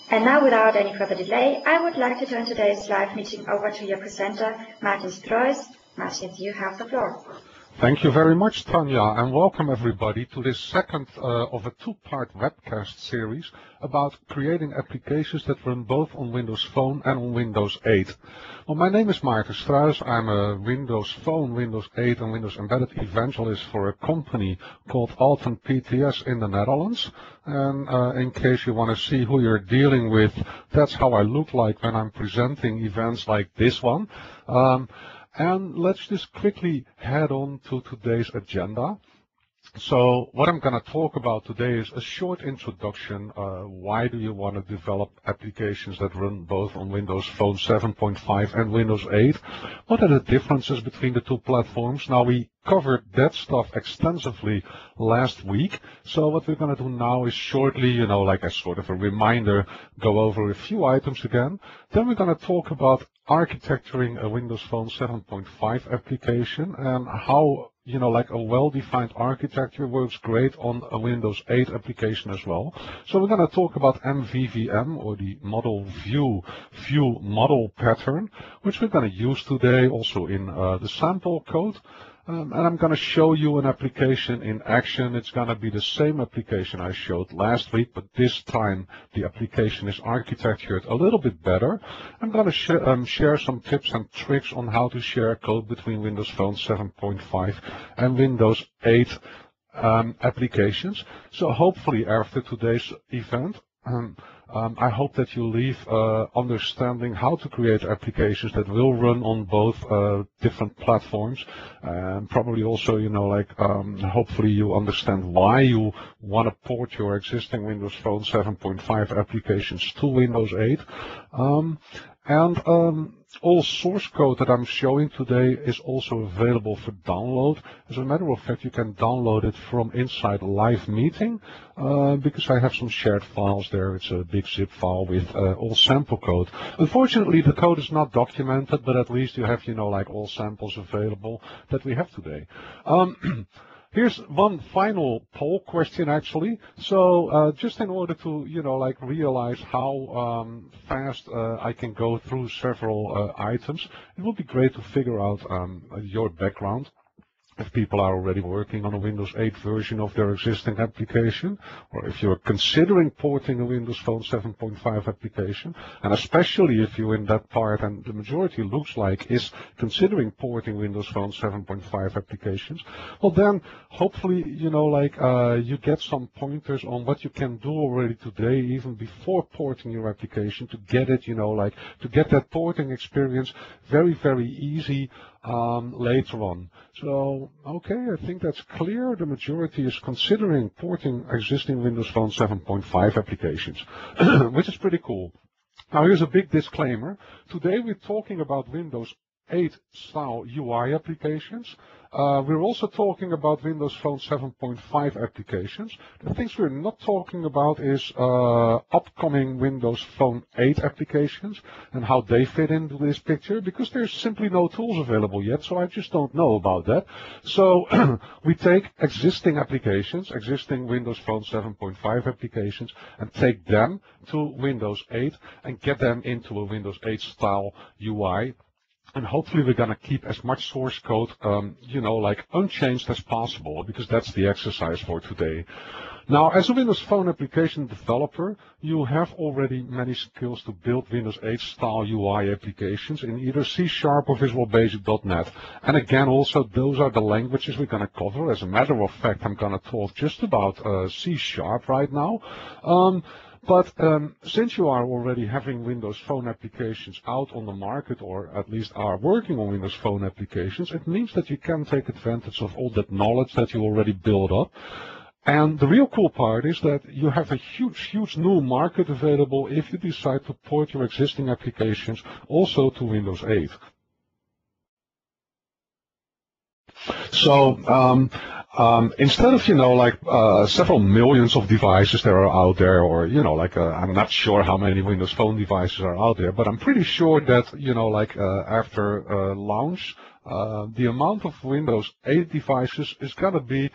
And now, without any further delay, I would like to turn today's live meeting over to your presenter, Martin Struijs. Martin, you have the floor. Thank you very much, Tanya, and welcome everybody to this second of a two-part webcast series about creating applications that run both on Windows Phone and on Windows 8. Well, my name is Martin Struijs. I'm a Windows Phone, Windows 8 and Windows Embedded evangelist for a company called Alten PTS in the Netherlands. And in case you want to see who you're dealing with, that's how I look like when I'm presenting events like this one. And let's just quickly head on to today's agenda. So what I'm going to talk about today is a short introduction. Why do you want to develop applications that run both on Windows Phone 7.5 and Windows 8? What are the differences between the two platforms? Now, we covered that stuff extensively last week. So what we're going to do now is shortly, like as sort of a reminder, go over a few items again. Then we're going to talk about architecturing a Windows Phone 7.5 application and how like a well-defined architecture works great on a Windows 8 application as well. So we're going to talk about MVVM, or the model view model pattern, which we're going to use today also in the sample code. And I'm going to show you an application in action. It's going to be the same application I showed last week, but this time the application is architectured a little bit better. I'm going to share some tips and tricks on how to share code between Windows Phone 7.5 and Windows 8 applications. So hopefully after today's event, I hope that you leave understanding how to create applications that will run on both different platforms, and probably also, hopefully you understand why you want to port your existing Windows Phone 7.5 applications to Windows 8. All source code that I'm showing today is also available for download. As a matter of fact, you can download it from inside Live Meeting because I have some shared files there. It's a big zip file with all sample code. Unfortunately, the code is not documented, but at least you have, all samples available that we have today. Here's one final poll question, actually. So just in order to, realize how fast I can go through several items, it would be great to figure out your background. If people are already working on a Windows 8 version of their existing application, or if you're considering porting a Windows Phone 7.5 application, and especially if you're in that part, and the majority looks like is considering porting Windows Phone 7.5 applications, well then hopefully, you get some pointers on what you can do already today, even before porting your application, to get it, to get that porting experience very, very easy later on. So, okay, I think that's clear. The majority is considering porting existing Windows Phone 7.5 applications, which is pretty cool. Now, here's a big disclaimer. Today we're talking about Windows 8 style UI applications. We're also talking about Windows Phone 7.5 applications. The things we're not talking about is upcoming Windows Phone 8 applications and how they fit into this picture, because there's simply no tools available yet, so I just don't know about that. So we take existing applications, existing Windows Phone 7.5 applications, and take them to Windows 8 and get them into a Windows 8 style UI. And hopefully we're going to keep as much source code, unchanged as possible, because that's the exercise for today. Now, as a Windows Phone application developer, you have already many skills to build Windows 8 style UI applications in either C# or Visual Basic.NET. And again, also, those are the languages we're going to cover. As a matter of fact, I'm going to talk just about C# right now. But since you are already having Windows Phone applications out on the market, or at least are working on Windows Phone applications, it means that you can take advantage of all that knowledge that you already built up. And the real cool part is that you have a huge new market available if you decide to port your existing applications also to Windows 8. So instead of, several millions of devices that are out there, or, I'm not sure how many Windows Phone devices are out there, but I'm pretty sure that, after launch, the amount of Windows 8 devices is going to be,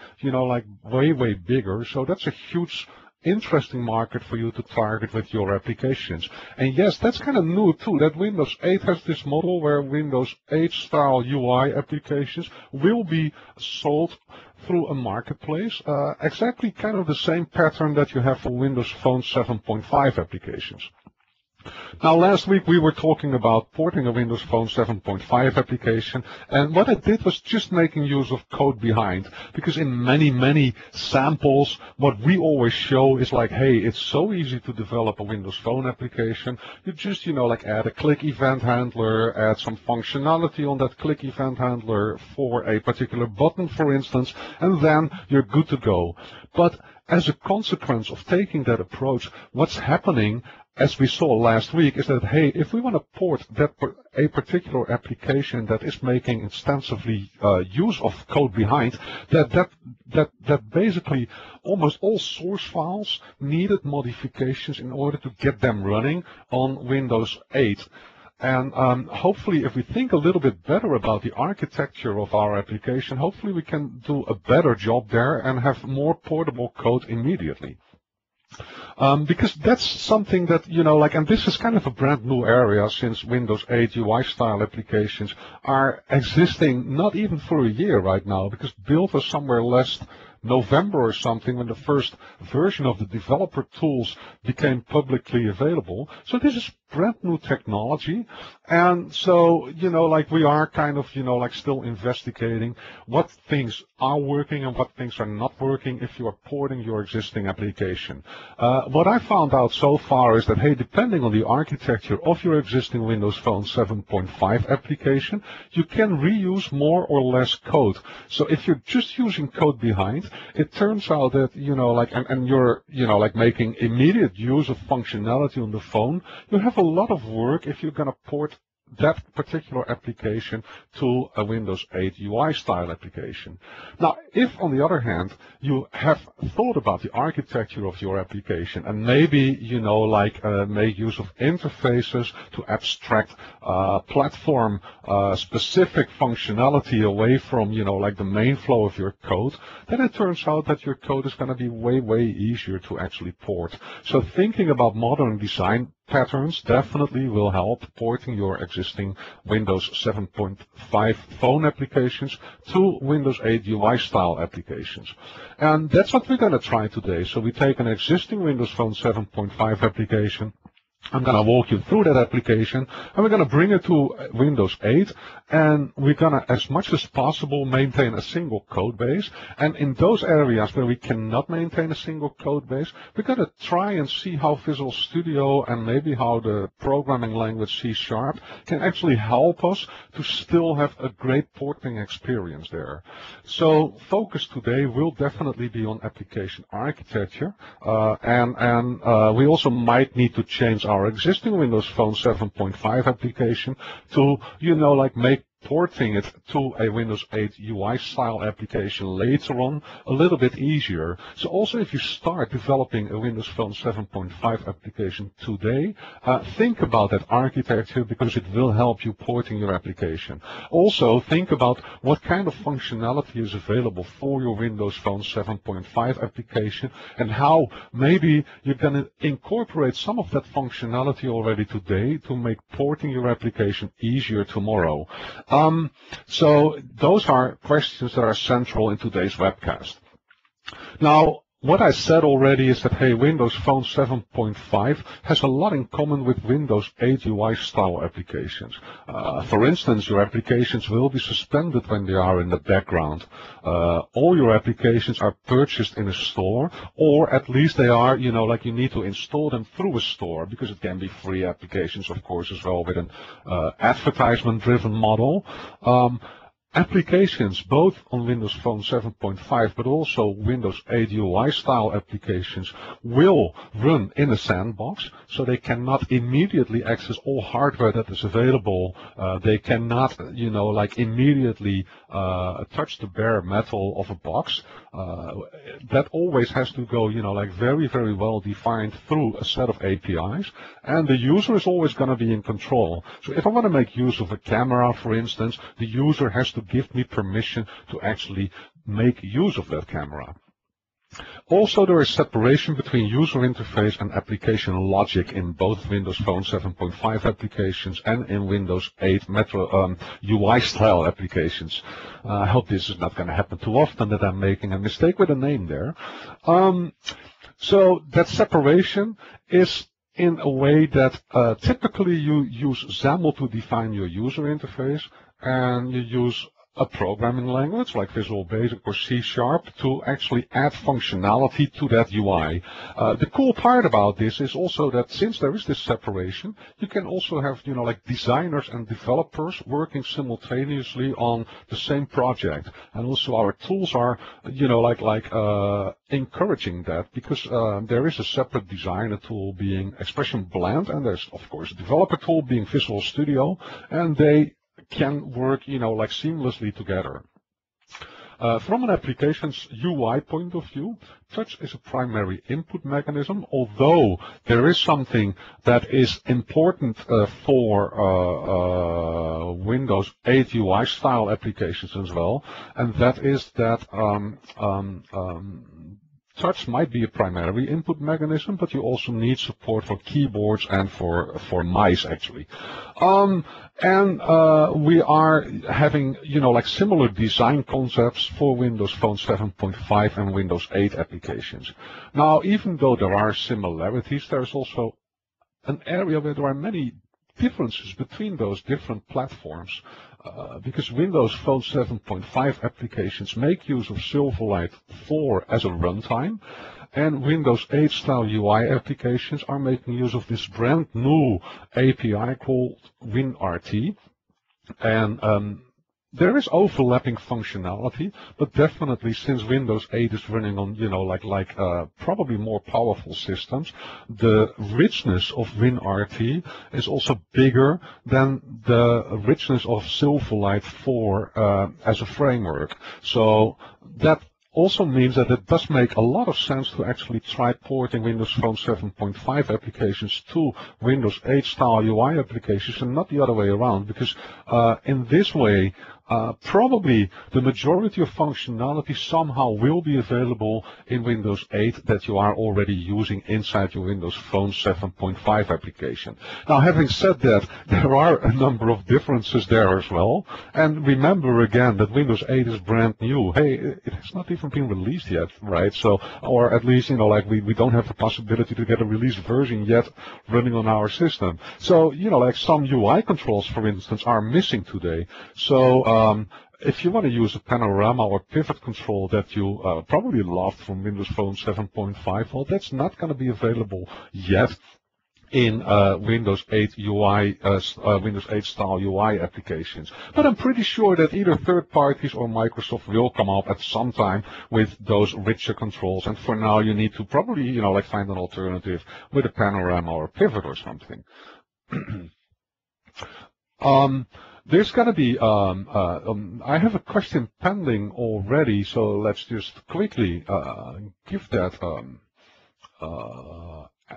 way bigger. So that's a huge interesting market for you to target with your applications. And yes, that's kind of new too, that Windows 8 has this model where Windows 8 style UI applications will be sold through a marketplace, exactly kind of the same pattern that you have for Windows Phone 7.5 applications. Now, last week we were talking about porting a Windows Phone 7.5 application, and what I did was just making use of code behind, because in many samples, what we always show is like, hey, it's so easy to develop a Windows Phone application. You just, like add a click event handler, add some functionality on that click event handler for a particular button, for instance, and then you're good to go. But as a consequence of taking that approach, what's happening, as we saw last week, is that, hey, if we want to port a particular application that is making extensively use of code behind, that basically almost all source files needed modifications in order to get them running on Windows 8. And hopefully, if we think a little bit better about the architecture of our application, hopefully we can do a better job there and have more portable code immediately. Because that's something that, and this is kind of a brand new area since Windows 8 UI style applications are existing not even for a year right now, because built was somewhere last November or something when the first version of the developer tools became publicly available. So this is brand new technology. And so, we are kind of, still investigating what things are working and what things are not working if you are porting your existing application. What I found out so far is that, hey, depending on the architecture of your existing Windows Phone 7.5 application, you can reuse more or less code. So if you're just using code behind, it turns out that, and you're, making immediate use of functionality on the phone, you have a lot of work if you're going to port that particular application to a Windows 8 UI style application. Now, if on the other hand, you have thought about the architecture of your application and maybe, make use of interfaces to abstract platform specific functionality away from, the main flow of your code, then it turns out that your code is going to be way easier to actually port. So thinking about modern design patterns definitely will help porting your existing Windows 7.5 phone applications to Windows 8 UI style applications. And that's what we're going to try today. So we take an existing Windows Phone 7.5 application. I'm going to walk you through that application, and we're going to bring it to Windows 8, and we're going to, as much as possible, maintain a single code base. And in those areas where we cannot maintain a single code base, we're going to try and see how Visual Studio and maybe how the programming language C# can actually help us to still have a great porting experience there. So focus today will definitely be on application architecture, and we also might need to change our existing Windows Phone 7.5 application to, make porting it to a Windows 8 UI style application later on a little bit easier. So also if you start developing a Windows Phone 7.5 application today, think about that architecture because it will help you porting your application. Also think about what kind of functionality is available for your Windows Phone 7.5 application and how maybe you're going to incorporate some of that functionality already today to make porting your application easier tomorrow. So those are questions that are central in today's webcast. Now, what I said already is that, hey, Windows Phone 7.5 has a lot in common with Windows 8 UI style applications. For instance, your applications will be suspended when they are in the background. All your applications are purchased in a store, or at least they are, you need to install them through a store, because it can be free applications, of course, as well, with an advertisement-driven model. Applications both on Windows Phone 7.5 but also Windows 8 UI style applications will run in a sandbox, so they cannot immediately access all hardware that is available. They cannot, immediately touch the bare metal of a box. That always has to go, very well defined through a set of APIs, and the user is always going to be in control. So if I want to make use of a camera, for instance, the user has to give me permission to actually make use of that camera. Also, there is separation between user interface and application logic in both Windows Phone 7.5 applications and in Windows 8 UI style applications. I hope this is not going to happen too often that I'm making a mistake with a name there. So that separation is in a way that typically you use XAML to define your user interface, and you use a programming language like Visual Basic or C# to actually add functionality to that UI. The cool part about this is also that since there is this separation, you can also have, like designers and developers working simultaneously on the same project. And also our tools are, encouraging that, because there is a separate designer tool being Expression Blend, and there's of course a developer tool being Visual Studio, and they can work, seamlessly together. From an application's UI point of view, touch is a primary input mechanism, although there is something that is important for Windows 8 UI style applications as well, and that is that touch might be a primary input mechanism, but you also need support for keyboards and for mice actually. We are having, similar design concepts for Windows Phone 7.5 and Windows 8 applications. Now, even though there are similarities, there's also an area where there are many differences between those different platforms. Because Windows Phone 7.5 applications make use of Silverlight 4 as a runtime, and Windows 8 style UI applications are making use of this brand new API called WinRT. And there is overlapping functionality, but definitely since Windows 8 is running on, probably more powerful systems, the richness of WinRT is also bigger than the richness of Silverlight 4 as a framework. So that also means that it does make a lot of sense to actually try porting Windows Phone 7.5 applications to Windows 8 style UI applications and not the other way around, because in this way, probably the majority of functionality somehow will be available in Windows 8 that you are already using inside your Windows Phone 7.5 application. Now, having said that, there are a number of differences there as well. And remember again that Windows 8 is brand new. Hey, it has not even been released yet, right? So, or at least, we don't have the possibility to get a released version yet running on our system. So, some UI controls, for instance, are missing today. So, if you want to use a panorama or pivot control that you probably loved from Windows Phone 7.5, well, that's not going to be available yet in Windows 8 UI, Windows 8 style UI applications. But I'm pretty sure that either third parties or Microsoft will come up at some time with those richer controls. And for now, you need to probably, find an alternative with a panorama or a pivot or something. There's going to be, I have a question pending already, so let's just quickly give that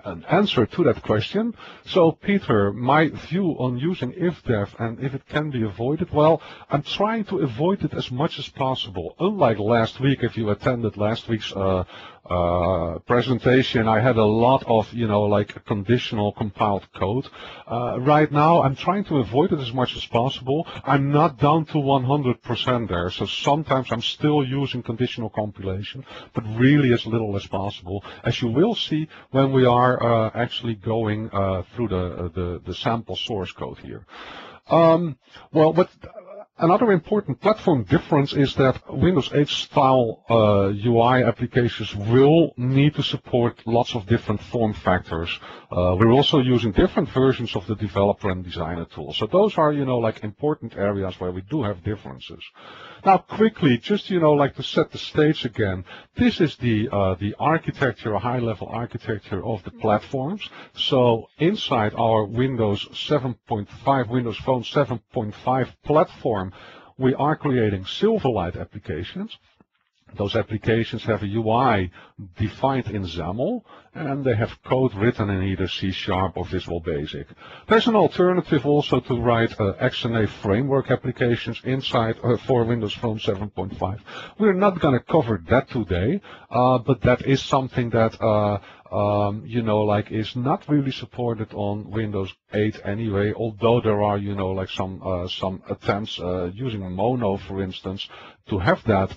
an answer to that question. So, Peter, my view on using ifdef and if it can be avoided, well, I'm trying to avoid it as much as possible. Unlike last week, if you attended last week's presentation, I had a lot of, conditional compiled code. Right now, I'm trying to avoid it as much as possible. I'm not down to 100% there, so sometimes I'm still using conditional compilation, but really as little as possible, as you will see when we are actually going through the sample source code here. Another important platform difference is that Windows 8 style UI applications will need to support lots of different form factors. We're also using different versions of the developer and designer tools. So those are, important areas where we do have differences. Now, quickly, just, to set the stage again, this is the architecture, a high-level architecture of the platforms. So inside our Windows 7.5, Windows Phone 7.5 platform, we are creating Silverlight applications. Those applications have a UI defined in XAML, and they have code written in either C# or Visual Basic. There's an alternative also to write XNA framework applications inside for Windows Phone 7.5. We're not going to cover that today, but that is something that is not really supported on Windows 8 anyway, although there are, some attempts using Mono, for instance, to have that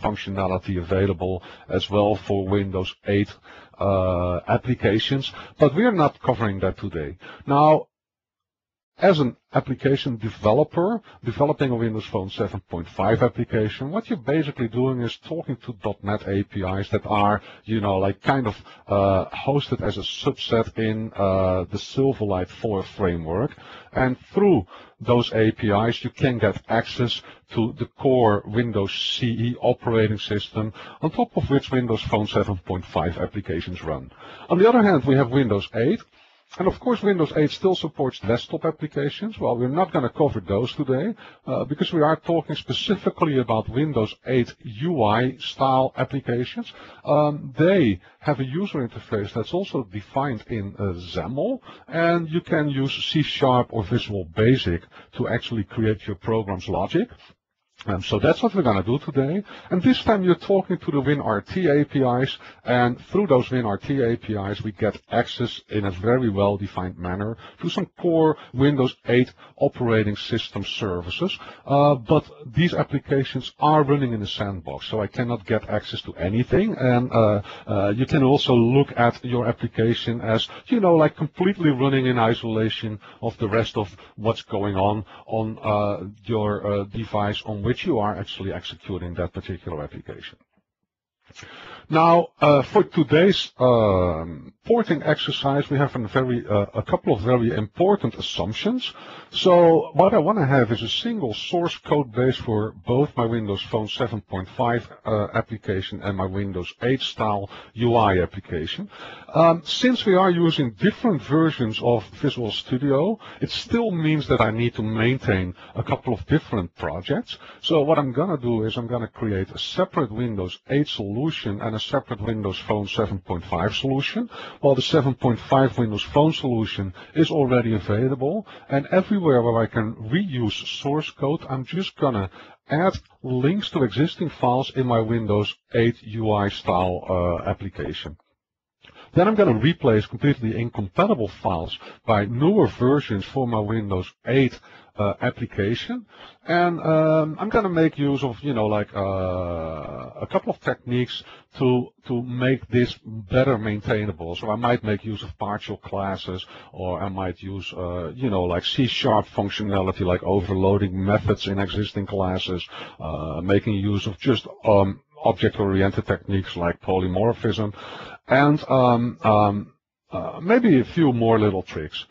functionality available as well for Windows 8 applications, but we are not covering that today. Now, as an application developer, developing a Windows Phone 7.5 application, what you're basically doing is talking to .NET APIs that are, hosted as a subset in the Silverlight 4 framework. And through those APIs, you can get access to the core Windows CE operating system, on top of which Windows Phone 7.5 applications run. On the other hand, we have Windows 8. And of course, Windows 8 still supports desktop applications. Well, we're not going to cover those today because we are talking specifically about Windows 8 UI style applications. They have a user interface that's also defined in XAML, and you can use C# or Visual Basic to actually create your program's logic. So that's what we're going to do today. And this time you're talking to the WinRT APIs, and through those WinRT APIs we get access in a very well-defined manner to some core Windows 8 operating system services. But these applications are running in a sandbox, so I cannot get access to anything. And you can also look at your application as, completely running in isolation of the rest of what's going on your device on which you are actually executing that particular application. Now, for today's porting exercise, we have a couple of very important assumptions. So what I want to have is a single source code base for both my Windows Phone 7.5 application and my Windows 8 style UI application. Since we are using different versions of Visual Studio, it still means that I need to maintain a couple of different projects. So what I'm going to do is I'm going to create a separate Windows 8 solution and a separate Windows Phone 7.5 solution, while the 7.5 Windows Phone solution is already available. And everywhere where I can reuse source code, I'm just going to add links to existing files in my Windows 8 UI style application. Then I'm going to replace completely incompatible files by newer versions for my Windows 8 application. And I'm going to make use of, a couple of techniques to make this better maintainable. So I might make use of partial classes, or I might use, C# functionality, like overloading methods in existing classes, making use of just object-oriented techniques like polymorphism, and maybe a few more little tricks.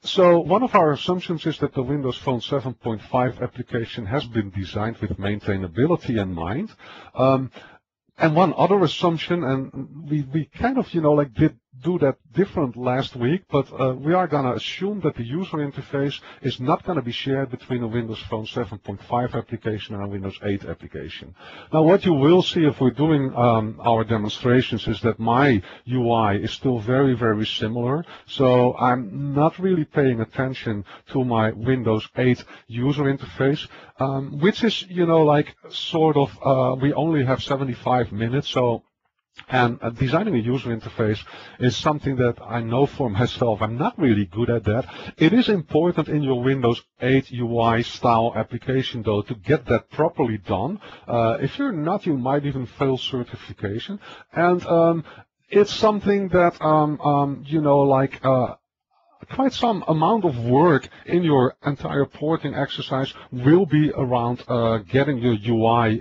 So one of our assumptions is that the Windows Phone 7.5 application has been designed with maintainability in mind. And one other assumption, and we kind of, did do that different last week, but we are going to assume that the user interface is not going to be shared between a Windows Phone 7.5 application and a Windows 8 application. Now, what you will see if we're doing our demonstrations is that my UI is still very, very similar. So I'm not really paying attention to my Windows 8 user interface, which is, we only have 75 minutes, so. And designing a user interface is something that I know for myself. I'm not really good at that. It is important in your Windows 8 UI style application, though, to get that properly done. If you're not, you might even fail certification. And it's something that, quite some amount of work in your entire porting exercise will be around getting your UI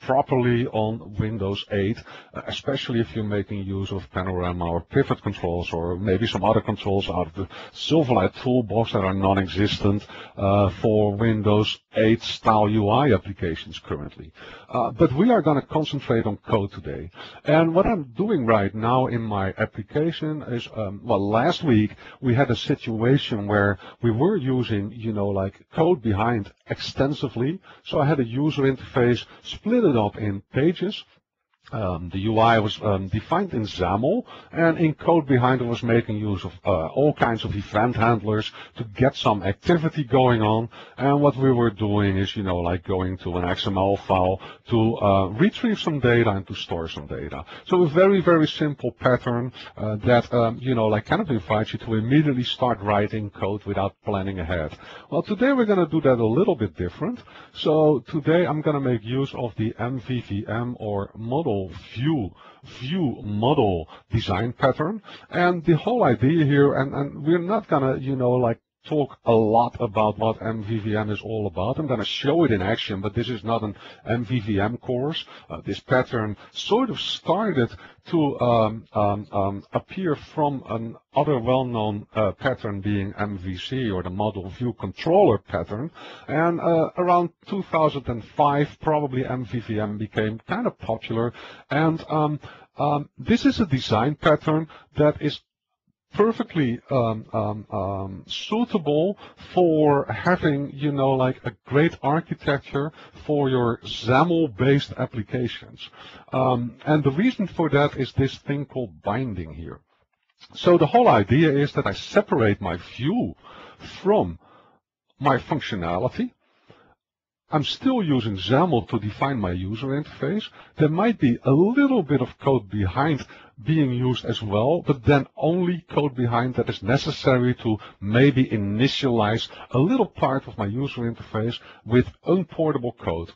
properly on Windows 8, especially if you're making use of panorama or pivot controls, or maybe some other controls out of the Silverlight toolbox that are non-existent for Windows 8 style UI applications currently. But we are going to concentrate on code today. And what I'm doing right now in my application is, last week we had had a situation where we were using, like code behind extensively. So I had a user interface, split it up in pages. The UI was defined in XAML, and in code behind it was making use of all kinds of event handlers to get some activity going on. And what we were doing is, like going to an XML file to retrieve some data and to store some data. So a very, very simple pattern that, like kind of invites you to immediately start writing code without planning ahead. Well, today we're going to do that a little bit different. So today I'm going to make use of the MVVM or model view model design pattern. And the whole idea here, and we're not gonna, like talk a lot about what MVVM is all about. I'm going to show it in action, but this is not an MVVM course. This pattern sort of started to appear from another well-known pattern being MVC, or the Model View Controller pattern. And around 2005, probably MVVM became kind of popular. And this is a design pattern that is perfectly suitable for having, like a great architecture for your XAML-based applications. And the reason for that is this thing called binding here. So the whole idea is that I separate my view from my functionality. I'm still using XAML to define my user interface. There might be a little bit of code behind being used as well, but then only code behind that is necessary to maybe initialize a little part of my user interface with unportable code.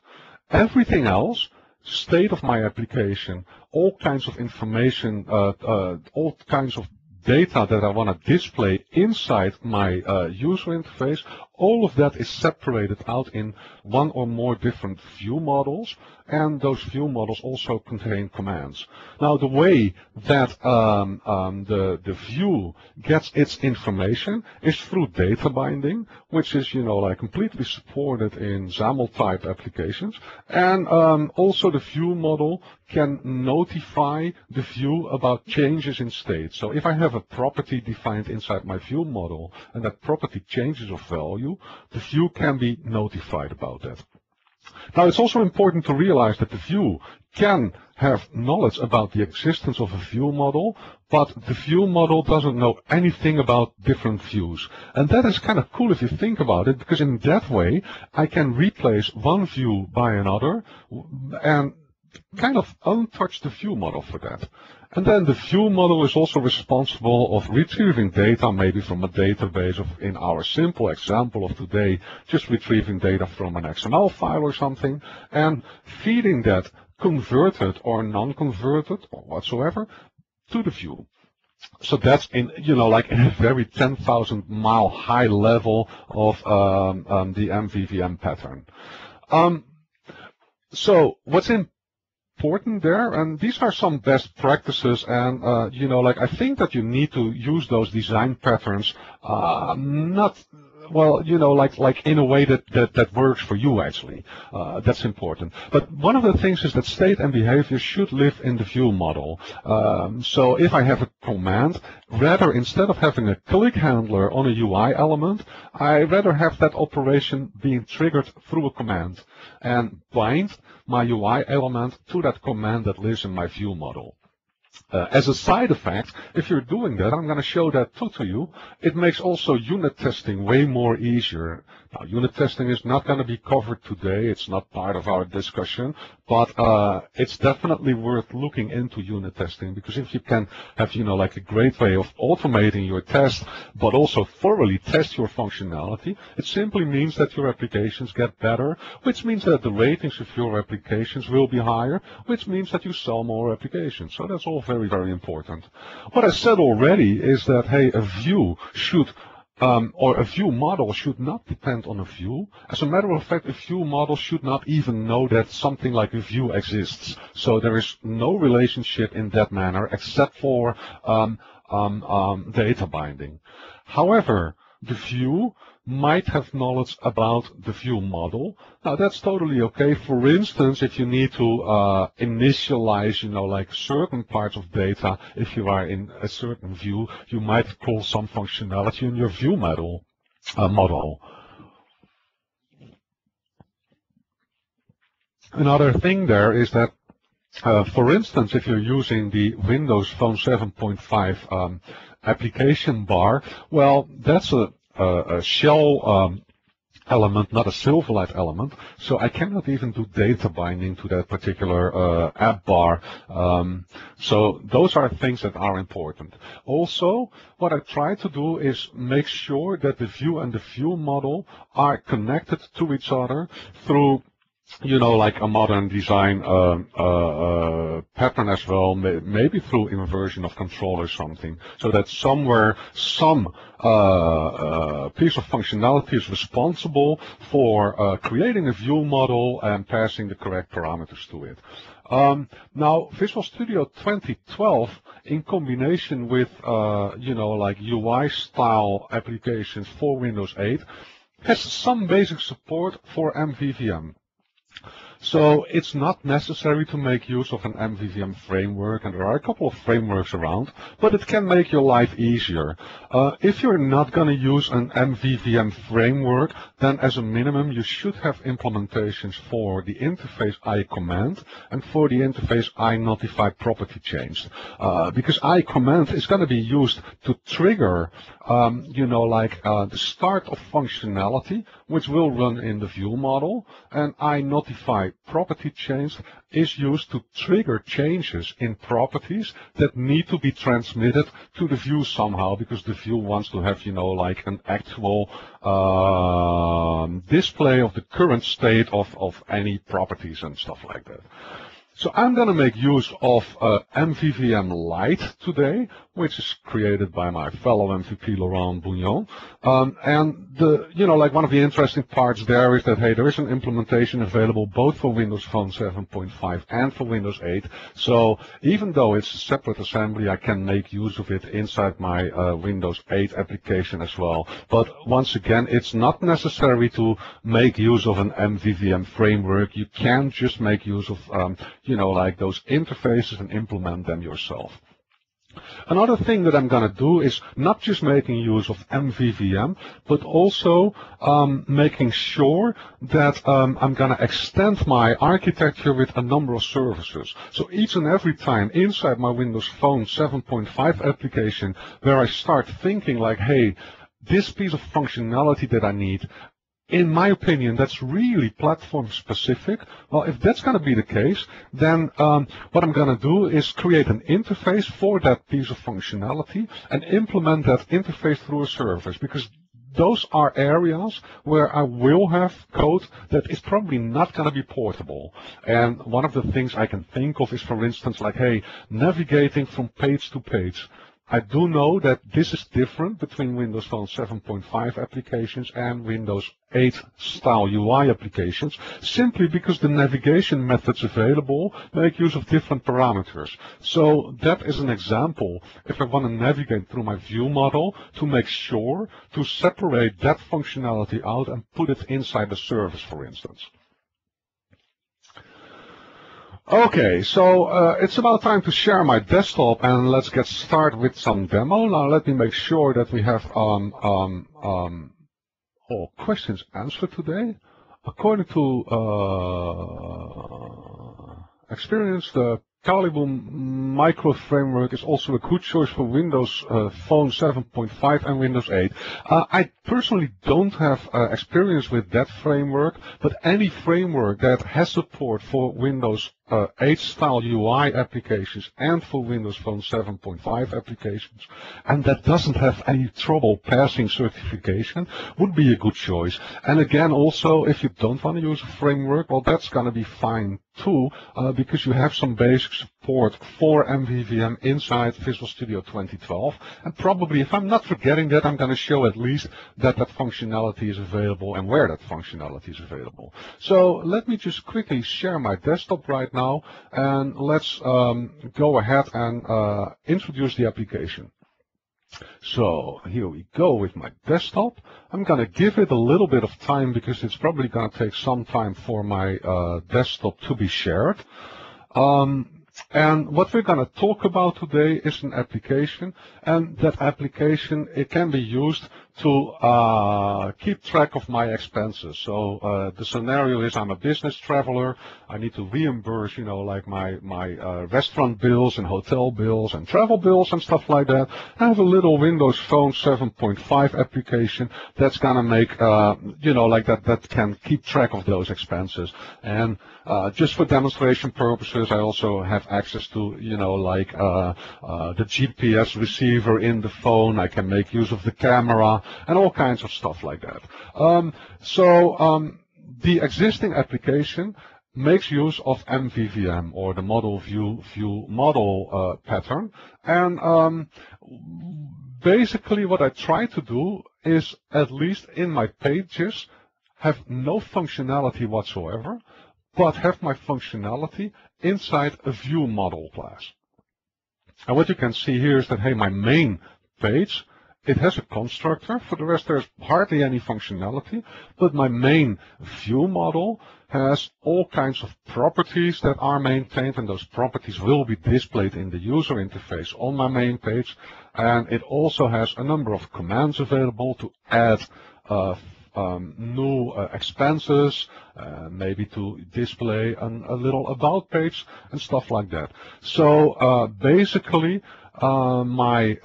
Everything else, state of my application, all kinds of information, all kinds of data that I want to display inside my user interface, all of that is separated out in one or more different view models, and those view models also contain commands. Now, the way that the view gets its information is through data binding, which is, like completely supported in XAML type applications. And also the view model can notify the view about changes in state. So if I have a property defined inside my view model and that property changes of value, the view can be notified about that. Now, it's also important to realize that the view can have knowledge about the existence of a view model, but the view model doesn't know anything about different views. And that is kind of cool if you think about it, because in that way, I can replace one view by another and kind of untouch the view model for that. And then the view model is also responsible of retrieving data, maybe from a database, of, in our simple example of today, just retrieving data from an XML file or something, and feeding that converted or non-converted or whatsoever to the view. So that's in, like in a very 10,000 mile high level of the MVVM pattern. So what's important there, and these are some best practices, and like I think that you need to use those design patterns not well, like in a way that works for you actually. That's important. But one of the things is that state and behavior should live in the view model. So if I have a command, rather instead of having a click handler on a UI element, I rather have that operation being triggered through a command and bind my UI element to that command that lives in my view model. As a side effect, if you're doing that, I'm going to show that too to you, it makes also unit testing way more easier. Now, unit testing is not going to be covered today. It's not part of our discussion, but it's definitely worth looking into unit testing, because if you can have, like a great way of automating your test, but also thoroughly test your functionality, it simply means that your applications get better, which means that the ratings of your applications will be higher, which means that you sell more applications. So that's all very, very important. What I said already is that, hey, a view should or a view model should not depend on a view. As a matter of fact, a view model should not even know that something like a view exists. So there is no relationship in that manner except for data binding. However, the view might have knowledge about the view model. Now that's totally okay. For instance, if you need to initialize, like certain parts of data, if you are in a certain view, you might call some functionality in your view model. Another thing there is that, for instance, if you're using the Windows Phone 7.5 application bar, well, that's a shell element, not a Silverlight element, so I cannot even do data binding to that particular app bar. So those are things that are important. Also, what I try to do is make sure that the view and the view model are connected to each other through like a modern design pattern as well, maybe through inversion of control or something, so that somewhere some piece of functionality is responsible for creating a view model and passing the correct parameters to it. Now, Visual Studio 2012, in combination with like UI style applications for Windows 8, has some basic support for MVVM. So it's not necessary to make use of an MVVM framework, and there are a couple of frameworks around, but it can make your life easier. If you're not going to use an MVVM framework, then as a minimum you should have implementations for the interface iCommand and for the interface iNotify property change. Because iCommand is going to be used to trigger the start of functionality, which will run in the view model, and iNotify property change is used to trigger changes in properties that need to be transmitted to the view somehow, because the view wants to have like an actual display of the current state of any properties and stuff like that. So I'm going to make use of MVVM Lite today, which is created by my fellow MVP Laurent Bouillon. And one of the interesting parts there is that, hey, there is an implementation available both for Windows Phone 7.5 and for Windows 8. So even though it's a separate assembly, I can make use of it inside my Windows 8 application as well. But once again, it's not necessary to make use of an MVVM framework. You can just make use of like those interfaces and implement them yourself. Another thing that I'm going to do is not just making use of MVVM, but also making sure that I'm going to extend my architecture with a number of services. So each and every time inside my Windows Phone 7.5 application where I start thinking like, hey, this piece of functionality that I need, in my opinion, that's really platform specific. Well, if that's going to be the case, then what I'm going to do is create an interface for that piece of functionality and implement that interface through a service, because those are areas where I will have code that is probably not going to be portable. And one of the things I can think of is, for instance, like, hey, navigating from page to page. I do know that this is different between Windows Phone 7.5 applications and Windows 8 style UI applications, simply because the navigation methods available make use of different parameters. So that is an example if I want to navigate through my view model to make sure to separate that functionality out and put it inside the service, for instance. Okay, so it's about time to share my desktop, and let's get started with some demo. Now let me make sure that we have all questions answered today. According to experience, the Calibre micro framework is also a good choice for Windows Phone 7.5 and Windows 8. I personally don't have experience with that framework, but any framework that has support for Windows 8 style UI applications and for Windows Phone 7.5 applications, and that doesn't have any trouble passing certification, would be a good choice. And again, also, if you don't want to use a framework, well, that's going to be fine too, because you have some basic support for MVVM inside Visual Studio 2012. And probably, if I'm not forgetting that, I'm going to show at least that that functionality is available and where that functionality is available. So let me just quickly share my desktop right now, and let's go ahead and introduce the application. So here we go with my desktop. I'm going to give it a little bit of time because it's probably going to take some time for my desktop to be shared. And what we're going to talk about today is an application, and that application, it can be used to keep track of my expenses. So the scenario is I'm a business traveler. I need to reimburse, like my restaurant bills and hotel bills and travel bills and stuff like that. I have a little Windows Phone 7.5 application that's going to make, like that can keep track of those expenses. And just for demonstration purposes, I also have access to, the GPS receiver in the phone. I can make use of the camera and all kinds of stuff like that. The existing application makes use of MVVM, or the model view model pattern. And basically what I try to do is, at least in my pages, have no functionality whatsoever, but have my functionality inside a view model class. And what you can see here is that, hey, my main page, it has a constructor. For the rest, there's hardly any functionality, but my main view model has all kinds of properties that are maintained, and those properties will be displayed in the user interface on my main page. And it also has a number of commands available to add new expenses, maybe to display a little about page and stuff like that. So basically, my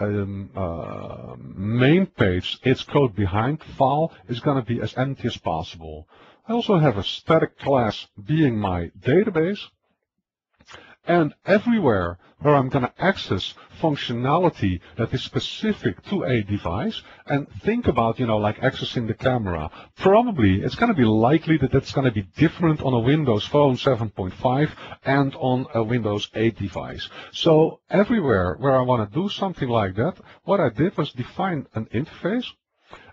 main page, its code behind file, is going to be as empty as possible. I also have a static class being my database. And everywhere where I'm going to access functionality that is specific to a device, and think about, like accessing the camera, probably it's going to be likely that it's going to be different on a Windows Phone 7.5 and on a Windows 8 device. So everywhere where I want to do something like that, what I did was define an interface.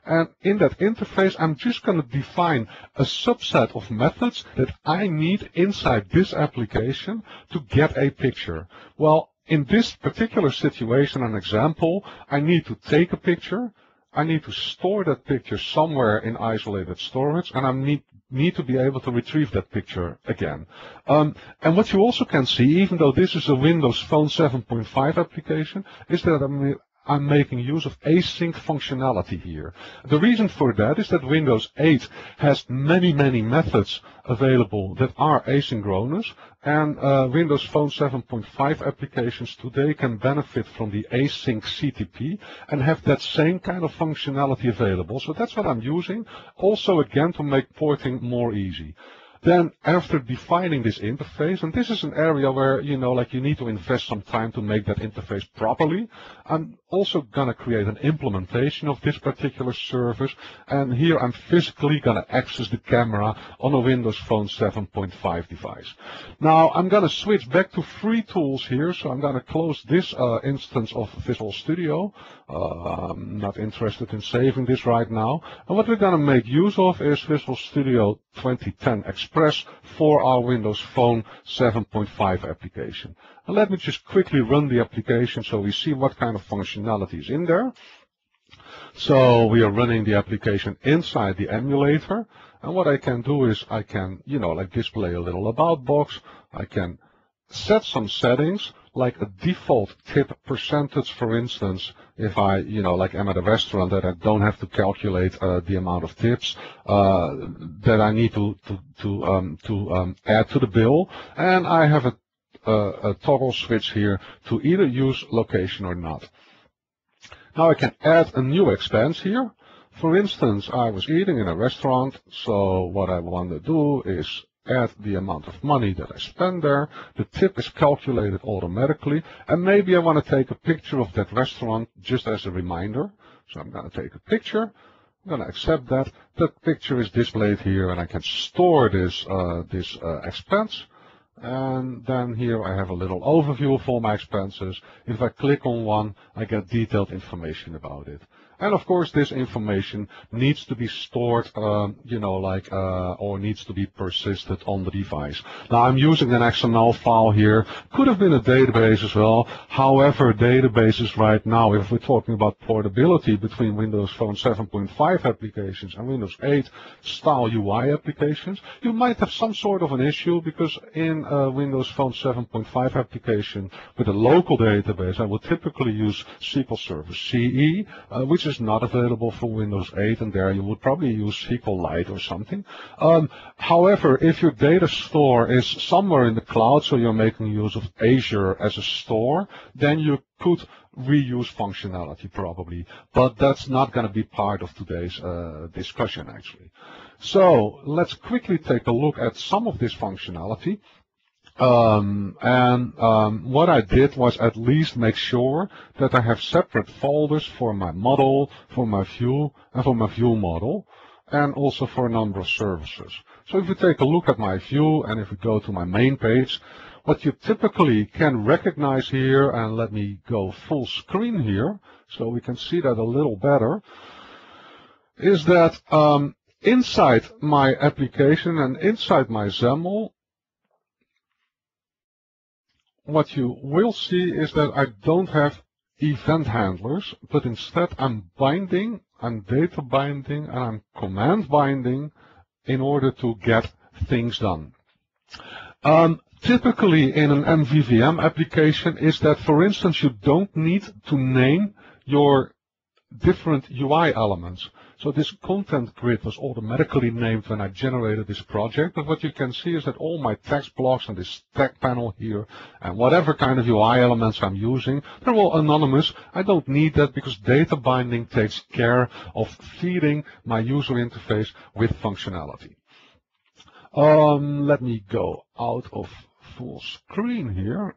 And in that interface, I'm just going to define a subset of methods that I need inside this application to get a picture. Well, in this particular situation and example, I need to take a picture. I need to store that picture somewhere in isolated storage, and I need to be able to retrieve that picture again. And what you also can see, even though this is a Windows Phone 7.5 application, is that I'm making use of async functionality here. The reason for that is that Windows 8 has many methods available that are asynchronous, and Windows Phone 7.5 applications today can benefit from the async CTP and have that same kind of functionality available. So that's what I'm using, also again to make porting more easy. Then after defining this interface, and this is an area where, you need to invest some time to make that interface properly, I'm also going to create an implementation of this particular service, and here I'm physically going to access the camera on a Windows Phone 7.5 device. Now I'm going to switch back to free tools here, so I'm going to close this instance of Visual Studio. I'm not interested in saving this right now. And what we're going to make use of is Visual Studio 2010 Express for our Windows Phone 7.5 application. And let me just quickly run the application so we see what kind of functionality is in there. So we are running the application inside the emulator. And what I can do is I can, display a little about box. I can set some settings, like a default tip percentage, for instance, if I, am at a restaurant, that I don't have to calculate the amount of tips that I need to add to the bill. And I have a toggle switch here to either use location or not. Now I can add a new expense here. For instance, I was eating in a restaurant, so what I want to do is add the amount of money that I spend there. The tip is calculated automatically, and maybe I want to take a picture of that restaurant just as a reminder. So I'm going to take a picture. I'm going to accept that. The picture is displayed here, and I can store this expense. And then here I have a little overview of all my expenses. If I click on one, I get detailed information about it. And of course, this information needs to be stored, or needs to be persisted on the device. Now, I'm using an XML file here. Could have been a database as well. However, databases right now, if we're talking about portability between Windows Phone 7.5 applications and Windows 8 style UI applications, you might have some sort of an issue, because in a Windows Phone 7.5 application with a local database, I would typically use SQL Server CE, which is not available for Windows 8, and there you would probably use SQLite or something. However, if your data store is somewhere in the cloud, so you're making use of Azure as a store, then you could reuse functionality probably, but that's not going to be part of today's discussion actually. So let's quickly take a look at some of this functionality. What I did was at least make sure that I have separate folders for my model, for my view, and for my view model, and also for a number of services. So if we take a look at my view, and if we go to my main page, what you typically can recognize here, and let me go full screen here, so we can see that a little better, is that inside my application and inside my XAML, what you will see is that I don't have event handlers, but instead I'm binding, I'm data binding, and I'm command binding in order to get things done. Typically in an MVVM application is that, for instance, you don't need to name your different UI elements. So this content grid was automatically named when I generated this project, but what you can see is that all my text blocks and this tag panel here and whatever kind of UI elements I'm using, they're all anonymous. I don't need that because data binding takes care of feeding my user interface with functionality. Let me go out of full screen here.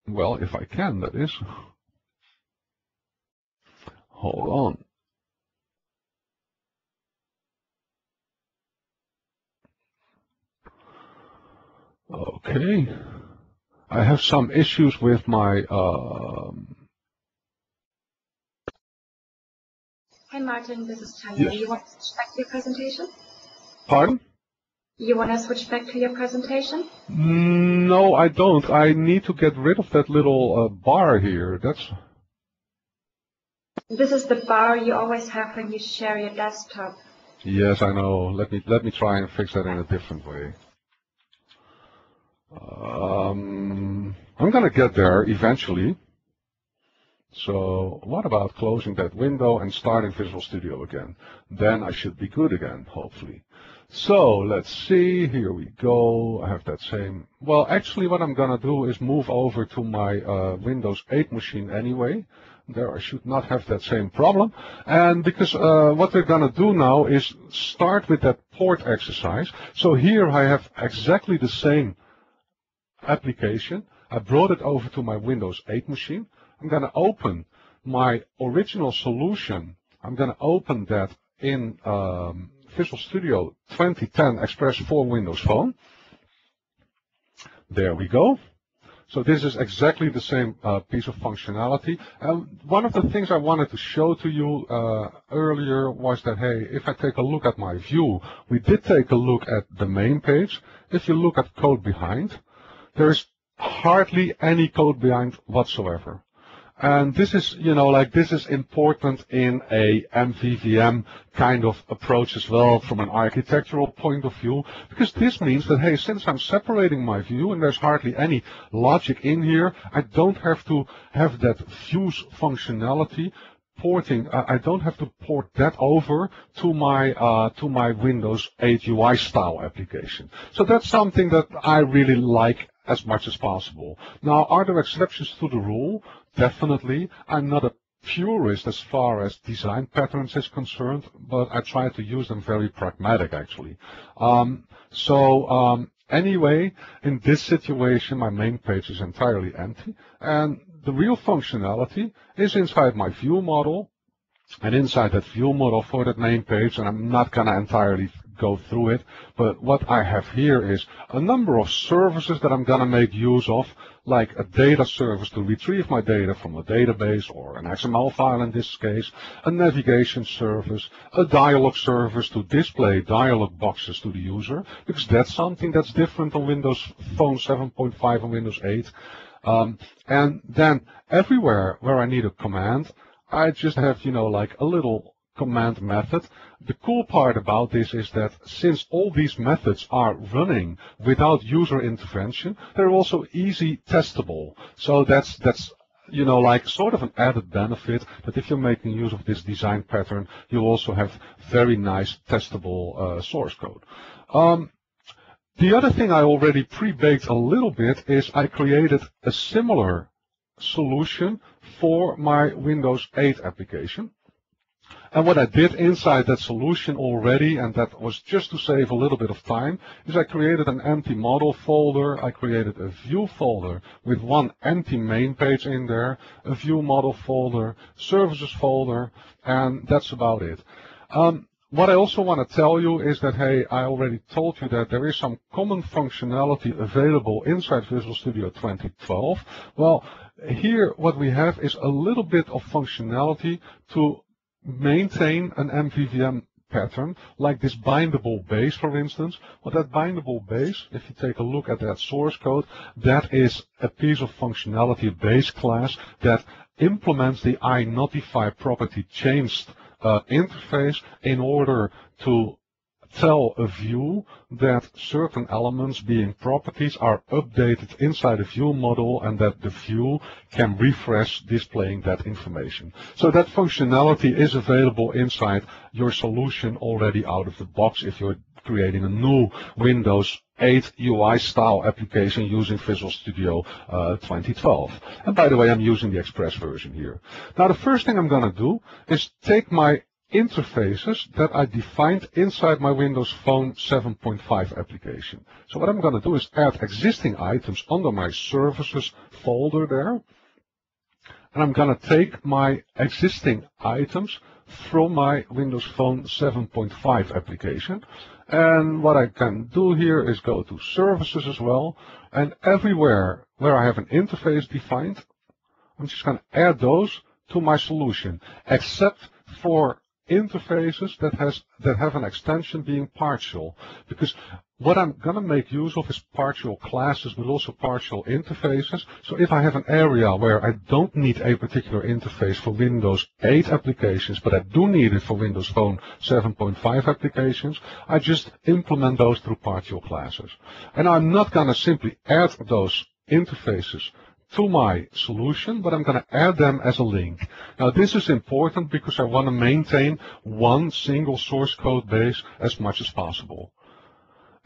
Well, if I can, that is. Hold on. Okay. I have some issues with my Hi Martin, this is Tanya. Yes. You want to switch back to your presentation? Pardon? You want to switch back to your presentation? No, I don't. I need to get rid of that little bar here. This is the bar you always have when you share your desktop. Yes, I know. Let me try and fix that in a different way. I'm gonna get there eventually. So what about closing that window and starting Visual Studio again? Then I should be good again, hopefully. So let's see, here we go. I have that same, well, actually what I'm gonna do is move over to my Windows 8 machine anyway. There I should not have that same problem. And because what we're gonna do now is start with that port exercise. So here I have exactly the same application. I brought it over to my Windows 8 machine. I'm going to open my original solution. I'm going to open that in Visual Studio 2010 Express for Windows Phone. There we go. So this is exactly the same piece of functionality. One of the things I wanted to show to you earlier was that, hey, if I take a look at my view, we did take a look at the main page. If you look at code behind, there's hardly any code behind whatsoever. And this is, this is important in a MVVM kind of approach as well from an architectural point of view, because this means that, hey, since I'm separating my view and there's hardly any logic in here, I don't have to have that views functionality porting. I don't have to port that over to my Windows 8 UI style application. So that's something that I really like as much as possible. Now, are there exceptions to the rule? Definitely. I'm not a purist as far as design patterns is concerned, but I try to use them very pragmatic actually. Anyway, in this situation, my main page is entirely empty, and the real functionality is inside my view model. And inside that view model for that main page, and I'm not going to entirely go through it, but what I have here is a number of services that I'm going to make use of, like a data service to retrieve my data from a database or an XML file in this case, a navigation service, a dialog service to display dialog boxes to the user, because that's something that's different on Windows Phone 7.5 and Windows 8. And then everywhere where I need a command, I just have, like a little command method. The cool part about this is that since all these methods are running without user intervention, they're also easy testable. So that's like sort of an added benefit that if you're making use of this design pattern, you also have very nice testable source code. The other thing I already pre-baked a little bit is I created a similar solution for my Windows 8 application. And what I did inside that solution already, and that was just to save a little bit of time, is I created an empty model folder. I created a view folder with one empty main page in there, a view model folder, services folder, and that's about it. What I also want to tell you is that, hey, I already told you that there is some common functionality available inside Visual Studio 2012. Well, here what we have is a little bit of functionality to maintain an MVVM pattern, like this bindable base, for instance. Well, that bindable base, if you take a look at that source code, that is a piece of functionality, a base class, that implements the iNotify property changed interface in order to tell a view that certain elements being properties are updated inside a view model and that the view can refresh displaying that information. So that functionality is available inside your solution already out of the box if you're creating a new Windows 8 UI style application using Visual Studio 2012. And by the way, I'm using the Express version here. Now the first thing I'm going to do is take my interfaces that I defined inside my Windows Phone 7.5 application. So what I'm going to do is add existing items under my services folder there. And I'm going to take my existing items from my Windows Phone 7.5 application. And what I can do here is go to services as well. And everywhere where I have an interface defined, I'm just going to add those to my solution, except for interfaces that have an extension being partial, because what I'm going to make use of is partial classes but also partial interfaces. So if I have an area where I don't need a particular interface for Windows 8 applications, but I do need it for Windows Phone 7.5 applications, I just implement those through partial classes. And I'm not going to simply add those interfaces to my solution, but I'm going to add them as a link. Now this is important because I want to maintain one single source code base as much as possible.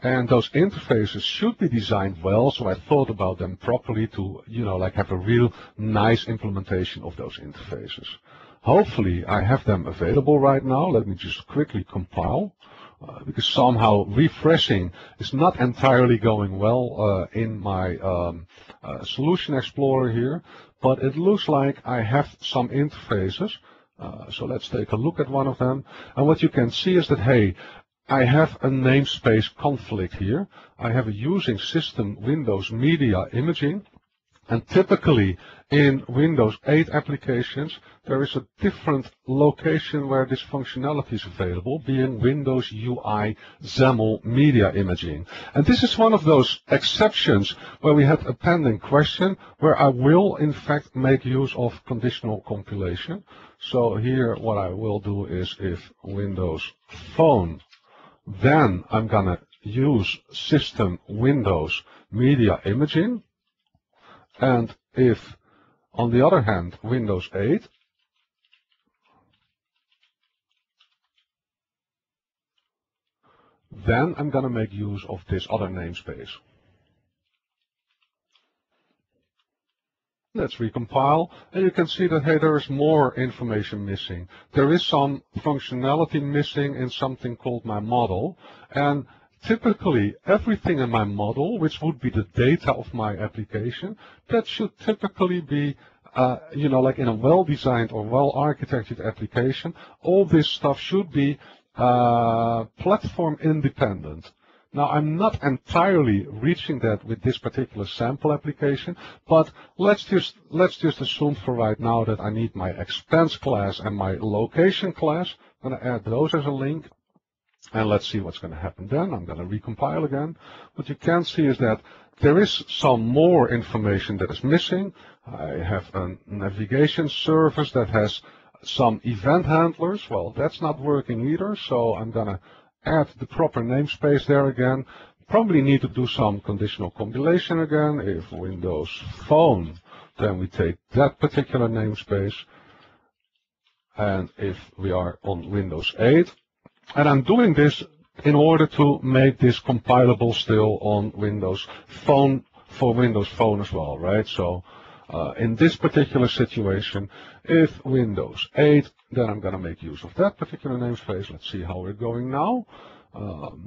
And those interfaces should be designed well, so I thought about them properly to, like have a real nice implementation of those interfaces. Hopefully I have them available right now. Let me just quickly compile. Because somehow refreshing is not entirely going well in my Solution Explorer here, but it looks like I have some interfaces. So let's take a look at one of them. And what you can see is that, hey, I have a namespace conflict here. I have a using system Windows Media Imaging. And typically in Windows 8 applications, there is a different location where this functionality is available, being Windows UI XAML Media Imaging. And this is one of those exceptions where we had a pending question where I will in fact make use of conditional compilation. So here what I will do is if Windows Phone, then I'm going to use System Windows Media Imaging. And if, on the other hand, Windows 8, then I'm going to make use of this other namespace. Let's recompile, and you can see that, hey, there is more information missing. There is some functionality missing in something called my model, and typically everything in my model, which would be the data of my application, that should typically be like in a well-designed or well-architected application, all this stuff should be platform independent. Now, I'm not entirely reaching that with this particular sample application, but let's just assume for right now that I need my expense class and my location class. I'm going to add those as a link, and let's see what's going to happen then. I'm going to recompile again. What you can see is that there is some more information that is missing. I have a navigation service that has some event handlers. Well, that's not working either, so I'm going to add the proper namespace there again. Probably need to do some conditional compilation again. If Windows Phone, then we take that particular namespace. And if we are on Windows 8, and I'm doing this in order to make this compilable still on Windows Phone, for Windows Phone as well, right? So in this particular situation, if Windows 8, then I'm going to make use of that particular namespace. Let's see how we're going now.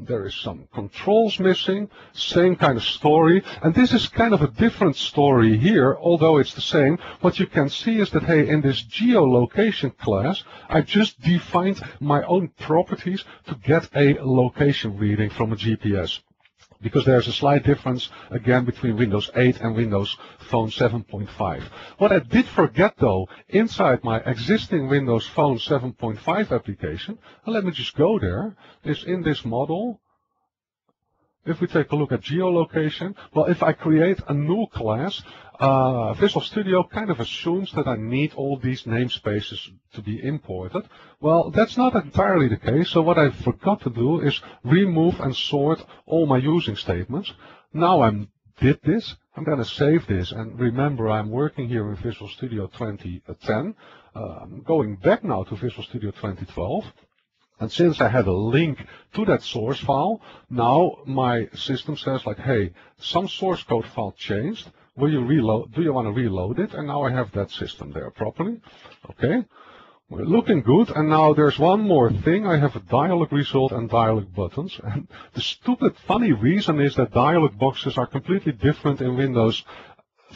There is some controls missing, same kind of story, and this is kind of a different story here, although it's the same. What you can see is that, hey, in this geolocation class, I just defined my own properties to get a location reading from a GPS. Because there's a slight difference, again, between Windows 8 and Windows Phone 7.5. What I did forget, though, inside my existing Windows Phone 7.5 application, and let me just go there, is in this model. If we take a look at geolocation, well, if I create a new class, Visual Studio kind of assumes that I need all these namespaces to be imported. Well, that's not entirely the case. So what I forgot to do is remove and sort all my using statements. Now I did this. I'm going to save this. And remember, I'm working here in Visual Studio 2010. I'm going back now to Visual Studio 2012. And since I had a link to that source file, now my system says like, hey, some source code file changed. Will you reload? Do you want to reload it? And now I have that system there properly. Okay, we're looking good. And now there's one more thing. I have a dialog result and dialog buttons. And the stupid, funny reason is that dialog boxes are completely different in Windows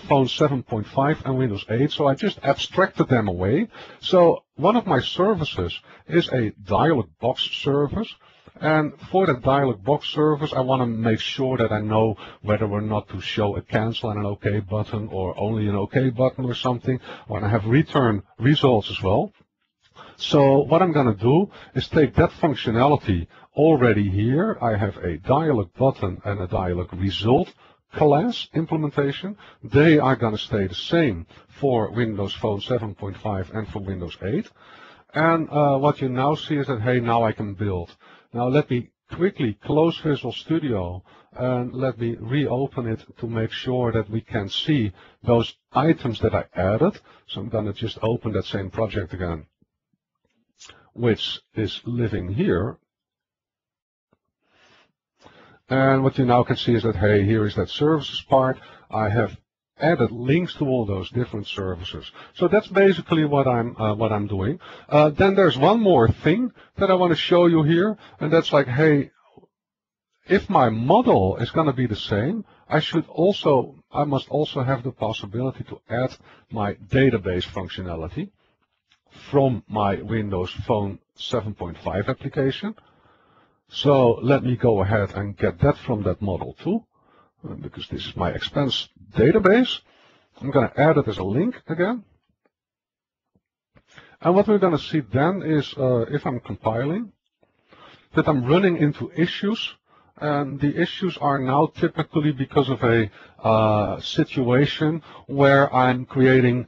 Phone 7.5 and Windows 8, so I just abstracted them away. So one of my services is a dialog box service, and for that dialog box service I want to make sure that I know whether or not to show a cancel and an OK button or only an OK button or something. I want to have return results as well. So what I'm going to do is take that functionality already here. I have a dialog button and a dialog result class implementation. They are going to stay the same for Windows Phone 7.5 and for Windows 8. And what you now see is that, hey, now I can build. Now let me quickly close Visual Studio and let me reopen it to make sure that we can see those items that I added. So I'm going to just open that same project again, which is living here. And what you now can see is that, hey, here is that services part. I have added links to all those different services. So that's basically what I'm doing. Then there's one more thing that I want to show you here, and that's like, hey, if my model is going to be the same, I must also have the possibility to add my database functionality from my Windows Phone 7.5 application. So let me go ahead and get that from that model too, because this is my expense database. I'm going to add it as a link again. And what we're going to see then is, if I'm compiling, that I'm running into issues. And the issues are now typically because of a situation where I'm creating,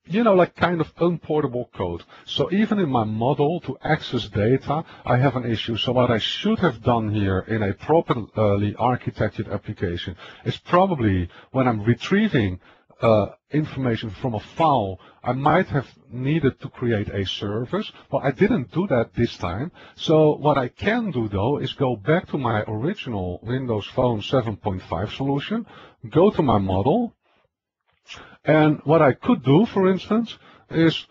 you know, like kind of unportable code. So even in my model to access data, I have an issue. So what I should have done here in a properly architected application is probably when I'm retrieving information from a file, I might have needed to create a service. Well, I didn't do that this time. So what I can do though is go back to my original Windows Phone 7.5 solution, go to my model, and what I could do, for instance, is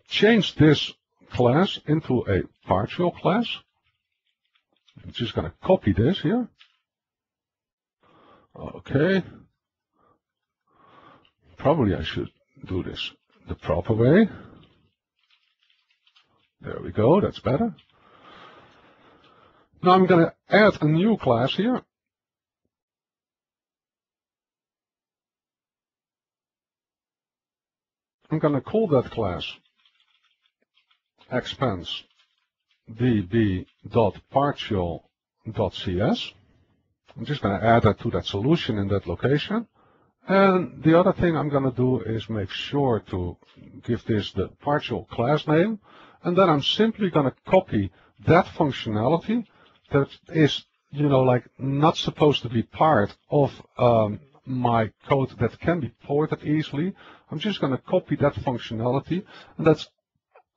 change this class into a partial class. I'm just going to copy this here. Okay. Probably I should do this the proper way. There we go, that's better. Now I'm going to add a new class here. I'm going to call that class expense db.partial.cs. I'm just going to add that to that solution in that location. And the other thing I'm going to do is make sure to give this the partial class name. And then I'm simply going to copy that functionality that is, like not supposed to be part of my code that can be ported easily. I'm just going to copy that functionality, and that's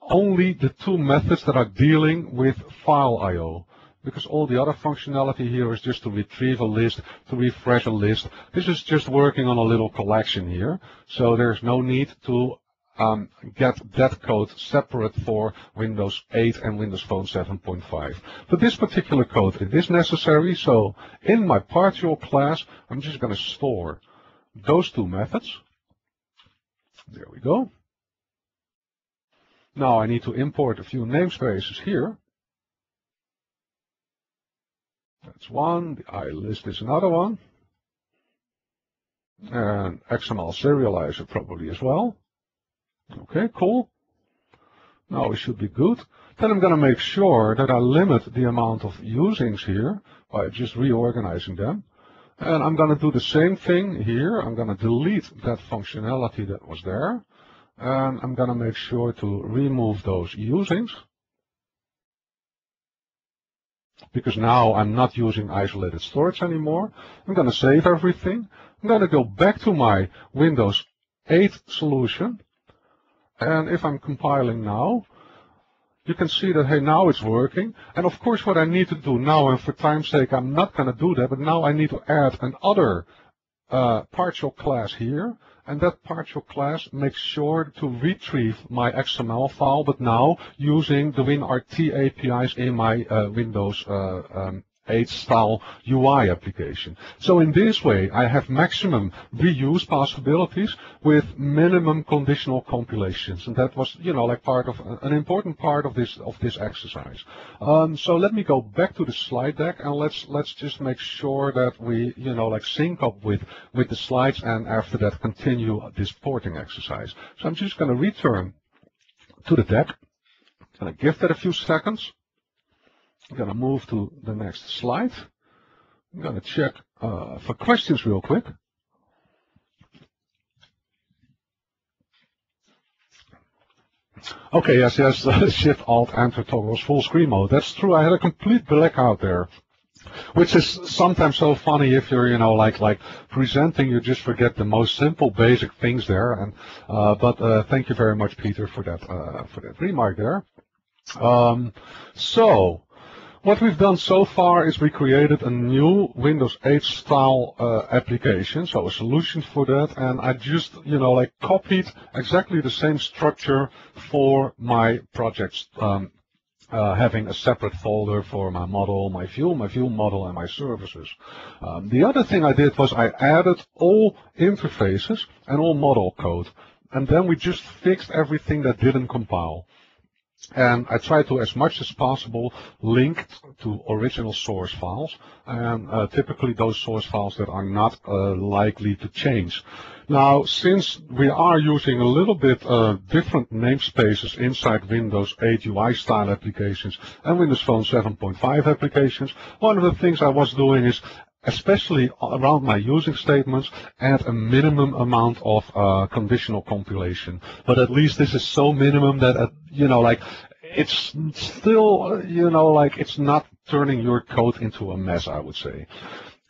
only the two methods that are dealing with file I/O, because all the other functionality here is just to retrieve a list, to refresh a list. This is just working on a little collection here, so there's no need to get that code separate for Windows 8 and Windows Phone 7.5. But this particular code, it is necessary, so in my partial class, I'm just going to store those two methods. There we go. Now I need to import a few namespaces here. That's one. The iList is another one. And XML serializer probably as well. Okay, cool. Now we should be good. Then I'm going to make sure that I limit the amount of usings here by just reorganizing them. And I'm going to do the same thing here. I'm going to delete that functionality that was there. And I'm going to make sure to remove those usings, because now I'm not using isolated storage anymore. I'm going to save everything. I'm going to go back to my Windows 8 solution. And if I'm compiling now, you can see that, hey, now it's working. And of course, what I need to do now, and for time's sake, I'm not going to do that, but now I need to add another partial class here. And that partial class makes sure to retrieve my XML file, but now using the WinRT APIs in my Windows 8 style UI application. So in this way, I have maximum reuse possibilities with minimum conditional compilations, and that was, like part of an important part of this exercise. So let me go back to the slide deck, and let's just make sure that we, sync up with the slides, and after that continue this porting exercise. So I'm just going to return to the deck. I'm going to give that a few seconds. I'm going to move to the next slide. I'm going to check for questions real quick. Okay, yes, Shift Alt Enter toggles full screen mode. That's true. I had a complete blackout there, which is sometimes so funny if you're, like presenting, you just forget the most simple, basic things there. And but thank you very much, Peter, for that remark there. So what we've done so far is we created a new Windows 8 style application, so a solution for that, and I just, copied exactly the same structure for my projects, having a separate folder for my model, my view model, and my services. The other thing I did was I added all interfaces and all model code, and then we just fixed everything that didn't compile. And I try to, as much as possible, link to original source files, and typically those source files that are not likely to change. Now, since we are using a little bit different namespaces inside Windows 8 UI style applications and Windows Phone 7.5 applications, one of the things I was doing is, especially around my using statements, add a minimum amount of conditional compilation. But at least this is so minimum that, it's still, it's not turning your code into a mess, I would say.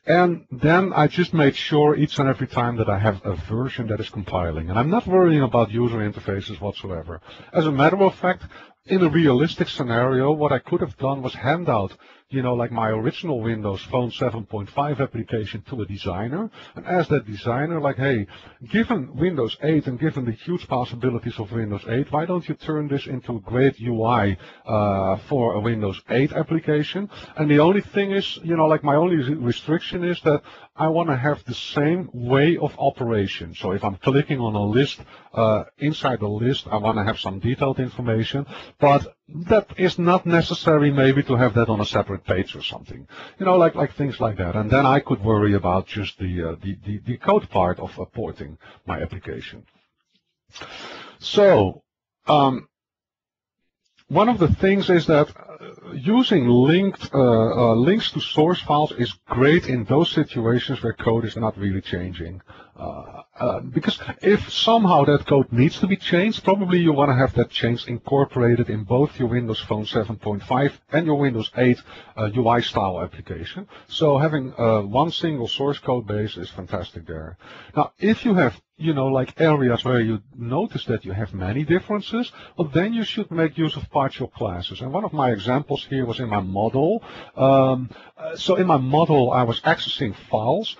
And then I just made sure each and every time that I have a version that is compiling. And I'm not worrying about user interfaces whatsoever. As a matter of fact, in a realistic scenario, what I could have done was hand out, like my original Windows Phone 7.5 application to a designer, and ask that designer, like, hey, given Windows 8 and given the huge possibilities of Windows 8, why don't you turn this into a great UI for a Windows 8 application? And the only thing is, my only restriction is that I want to have the same way of operation. So if I'm clicking on a list, inside the list, I want to have some detailed information, but that is not necessary maybe to have that on a separate page or something, like things like that. And then I could worry about just the code part of porting my application. So one of the things is that using links to source files is great in those situations where code is not really changing. Because if somehow that code needs to be changed, probably you want to have that change incorporated in both your Windows Phone 7.5 and your Windows 8 UI style application. So having one single source code base is fantastic there. Now, if you have like areas where you notice that you have many differences, well, then you should make use of partial classes. And one of my examples here was in my model. So in my model, I was accessing files.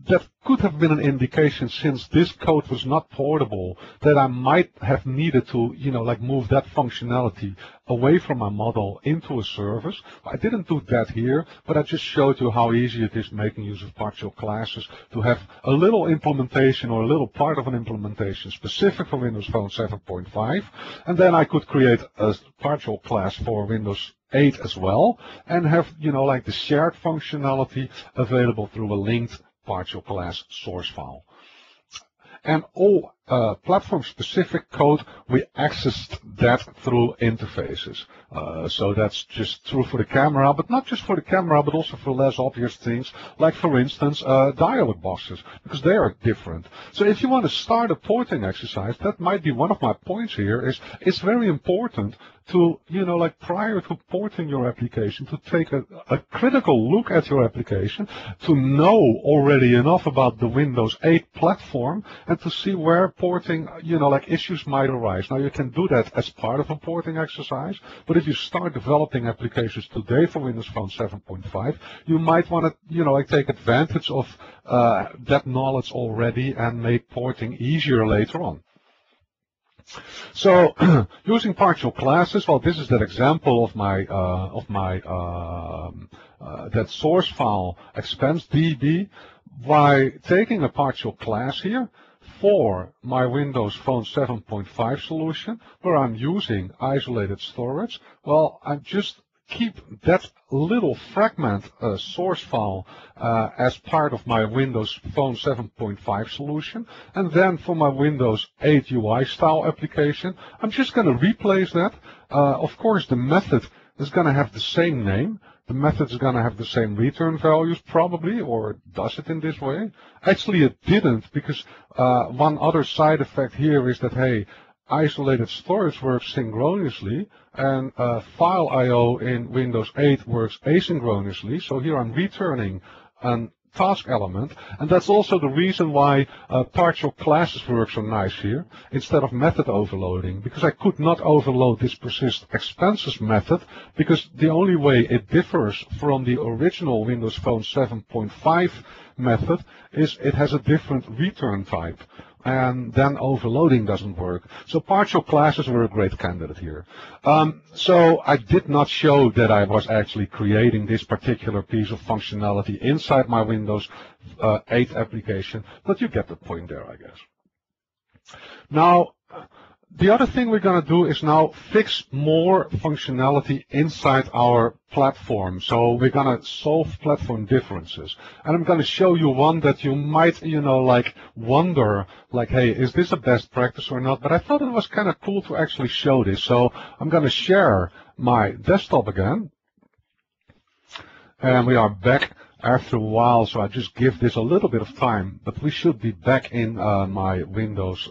That could have been an indication, since this code was not portable, that I might have needed to, like move that functionality away from my model into a service. I didn't do that here, but I just showed you how easy it is making use of partial classes to have a little implementation or a little part of an implementation specific for Windows Phone 7.5. And then I could create a partial class for Windows 8 as well, and have, like the shared functionality available through a linked partial class source file. And all platform-specific code, we accessed that through interfaces. So that's just true for the camera, but not just for the camera, but also for less obvious things, like, for instance, dialog boxes, because they are different. So if you want to start a porting exercise, that might be one of my points here, is it's very important to, like prior to porting your application, to take a critical look at your application, to know already enough about the Windows 8 platform, and to see where porting, like issues might arise. Now, you can do that as part of a porting exercise, but if you start developing applications today for Windows Phone 7.5, you might want to, like take advantage of that knowledge already and make porting easier later on. So, using partial classes, well, this is that example of my that source file expense DB. By taking a partial class here for my Windows Phone 7.5 solution, where I'm using isolated storage, well, I just keep that little fragment source file as part of my Windows Phone 7.5 solution, and then for my Windows 8 UI style application, I'm just going to replace that. Of course, the method is going to have the same name. The method is going to have the same return values probably, or does it in this way? Actually, it didn't, because one other side effect here is that, hey, isolated storage works synchronously, and file I/O in Windows 8 works asynchronously. So here I'm returning an task element, and that's also the reason why partial classes work so nice here instead of method overloading, because I could not overload this persist expenses method, because the only way it differs from the original Windows Phone 7.5 method is it has a different return type, and then overloading doesn't work. So partial classes were a great candidate here. So I did not show that I was actually creating this particular piece of functionality inside my Windows 8 application, but you get the point there, I guess. Now, the other thing we're going to do is now fix more functionality inside our platform. So we're going to solve platform differences. And I'm going to show you one that you might, like wonder, like, hey, is this a best practice or not? But I thought it was kind of cool to actually show this. So I'm going to share my desktop again. And we are back after a while, so I just give this a little bit of time. But we should be back in my Windows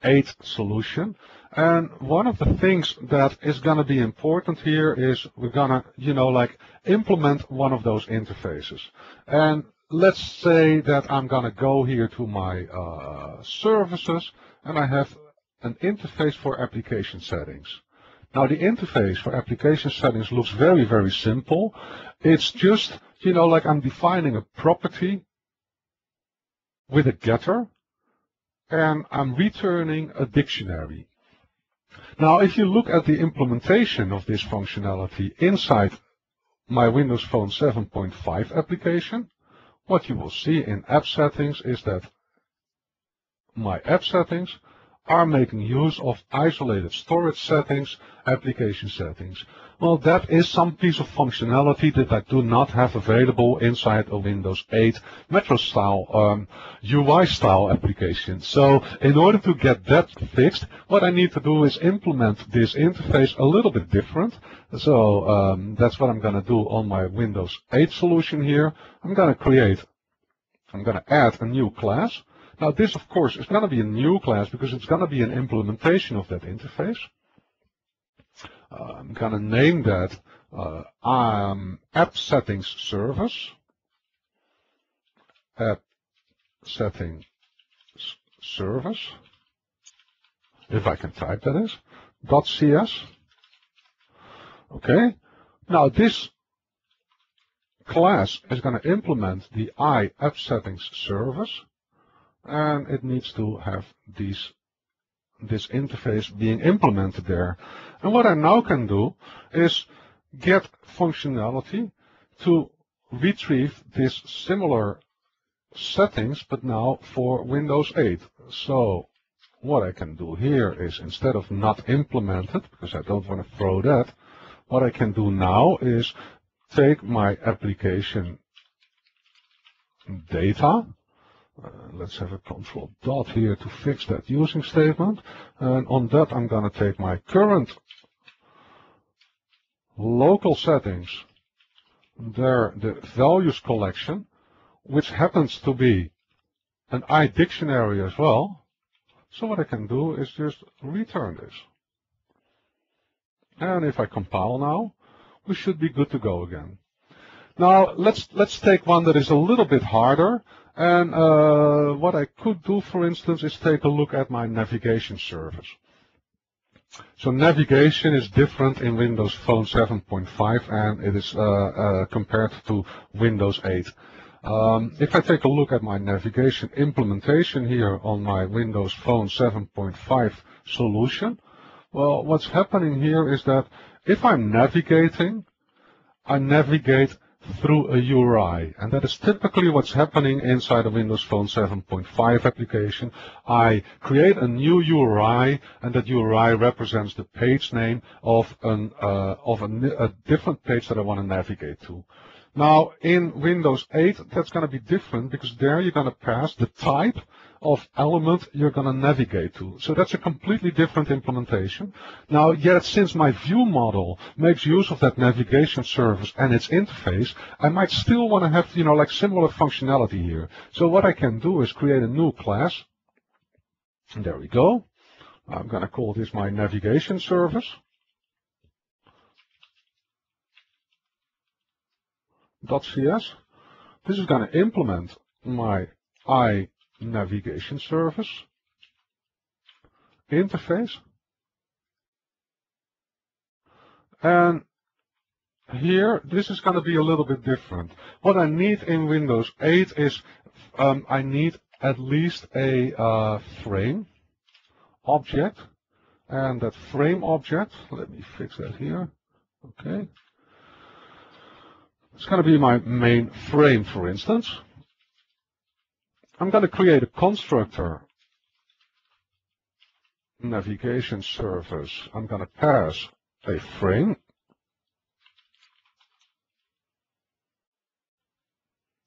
8 solution. And one of the things that is going to be important here is we're going to, like implement one of those interfaces. And let's say that I'm going to go here to my services, and I have an interface for application settings. Now, the interface for application settings looks very, very simple. It's just, like I'm defining a property with a getter, and I'm returning a dictionary. Now, if you look at the implementation of this functionality inside my Windows Phone 7.5 application, what you will see in app settings is that my app settings, are making use of isolated storage settings, application settings. Well, that is some piece of functionality that I do not have available inside a Windows 8 Metro style UI style application. So in order to get that fixed, what I need to do is implement this interface a little bit different. So that's what I'm going to do on my Windows 8 solution here. I'm going to add a new class. Now this, of course, is going to be a new class because it's going to be an implementation of that interface. I'm going to name that App Settings Service. App Settings Service. If I can type, that is. .cs. Okay. Now this class is going to implement the App Settings Service, and it needs to have this interface being implemented there. And what I now can do is get functionality to retrieve this similar settings, but now for Windows 8. So what I can do here is, instead of not implemented, because I don't want to throw that, what I can do now is take my application data. Let's have a control dot here to fix that using statement. And on that, I'm going to take my current local settings, there the values collection, which happens to be an iDictionary as well. So what I can do is just return this. And if I compile now, we should be good to go again. Now let's take one that is a little bit harder. And what I could do, for instance, is take a look at my navigation service. So navigation is different in Windows Phone 7.5, and it is compared to Windows 8. If I take a look at my navigation implementation here on my Windows Phone 7.5 solution, well, what's happening here is that if I'm navigating, I navigate through a URI, and that is typically what's happening inside a Windows Phone 7.5 application. I create a new URI, and that URI represents the page name of a different page that I want to navigate to. Now in Windows 8, that's going to be different, because there you're going to pass the type of element you're going to navigate to. So that's a completely different implementation. Now, yet since my view model makes use of that navigation service and its interface, I might still want to have, like similar functionality here. So what I can do is create a new class. And there we go. I'm going to call this my navigation service. .cs. This is going to implement my navigation service interface. And here, this is going to be a little bit different. What I need in Windows 8 is I need at least a frame object. And that frame object, let me fix that here. Okay. It's going to be my main frame, for instance. I'm going to create a constructor navigation service. I'm going to pass a frame.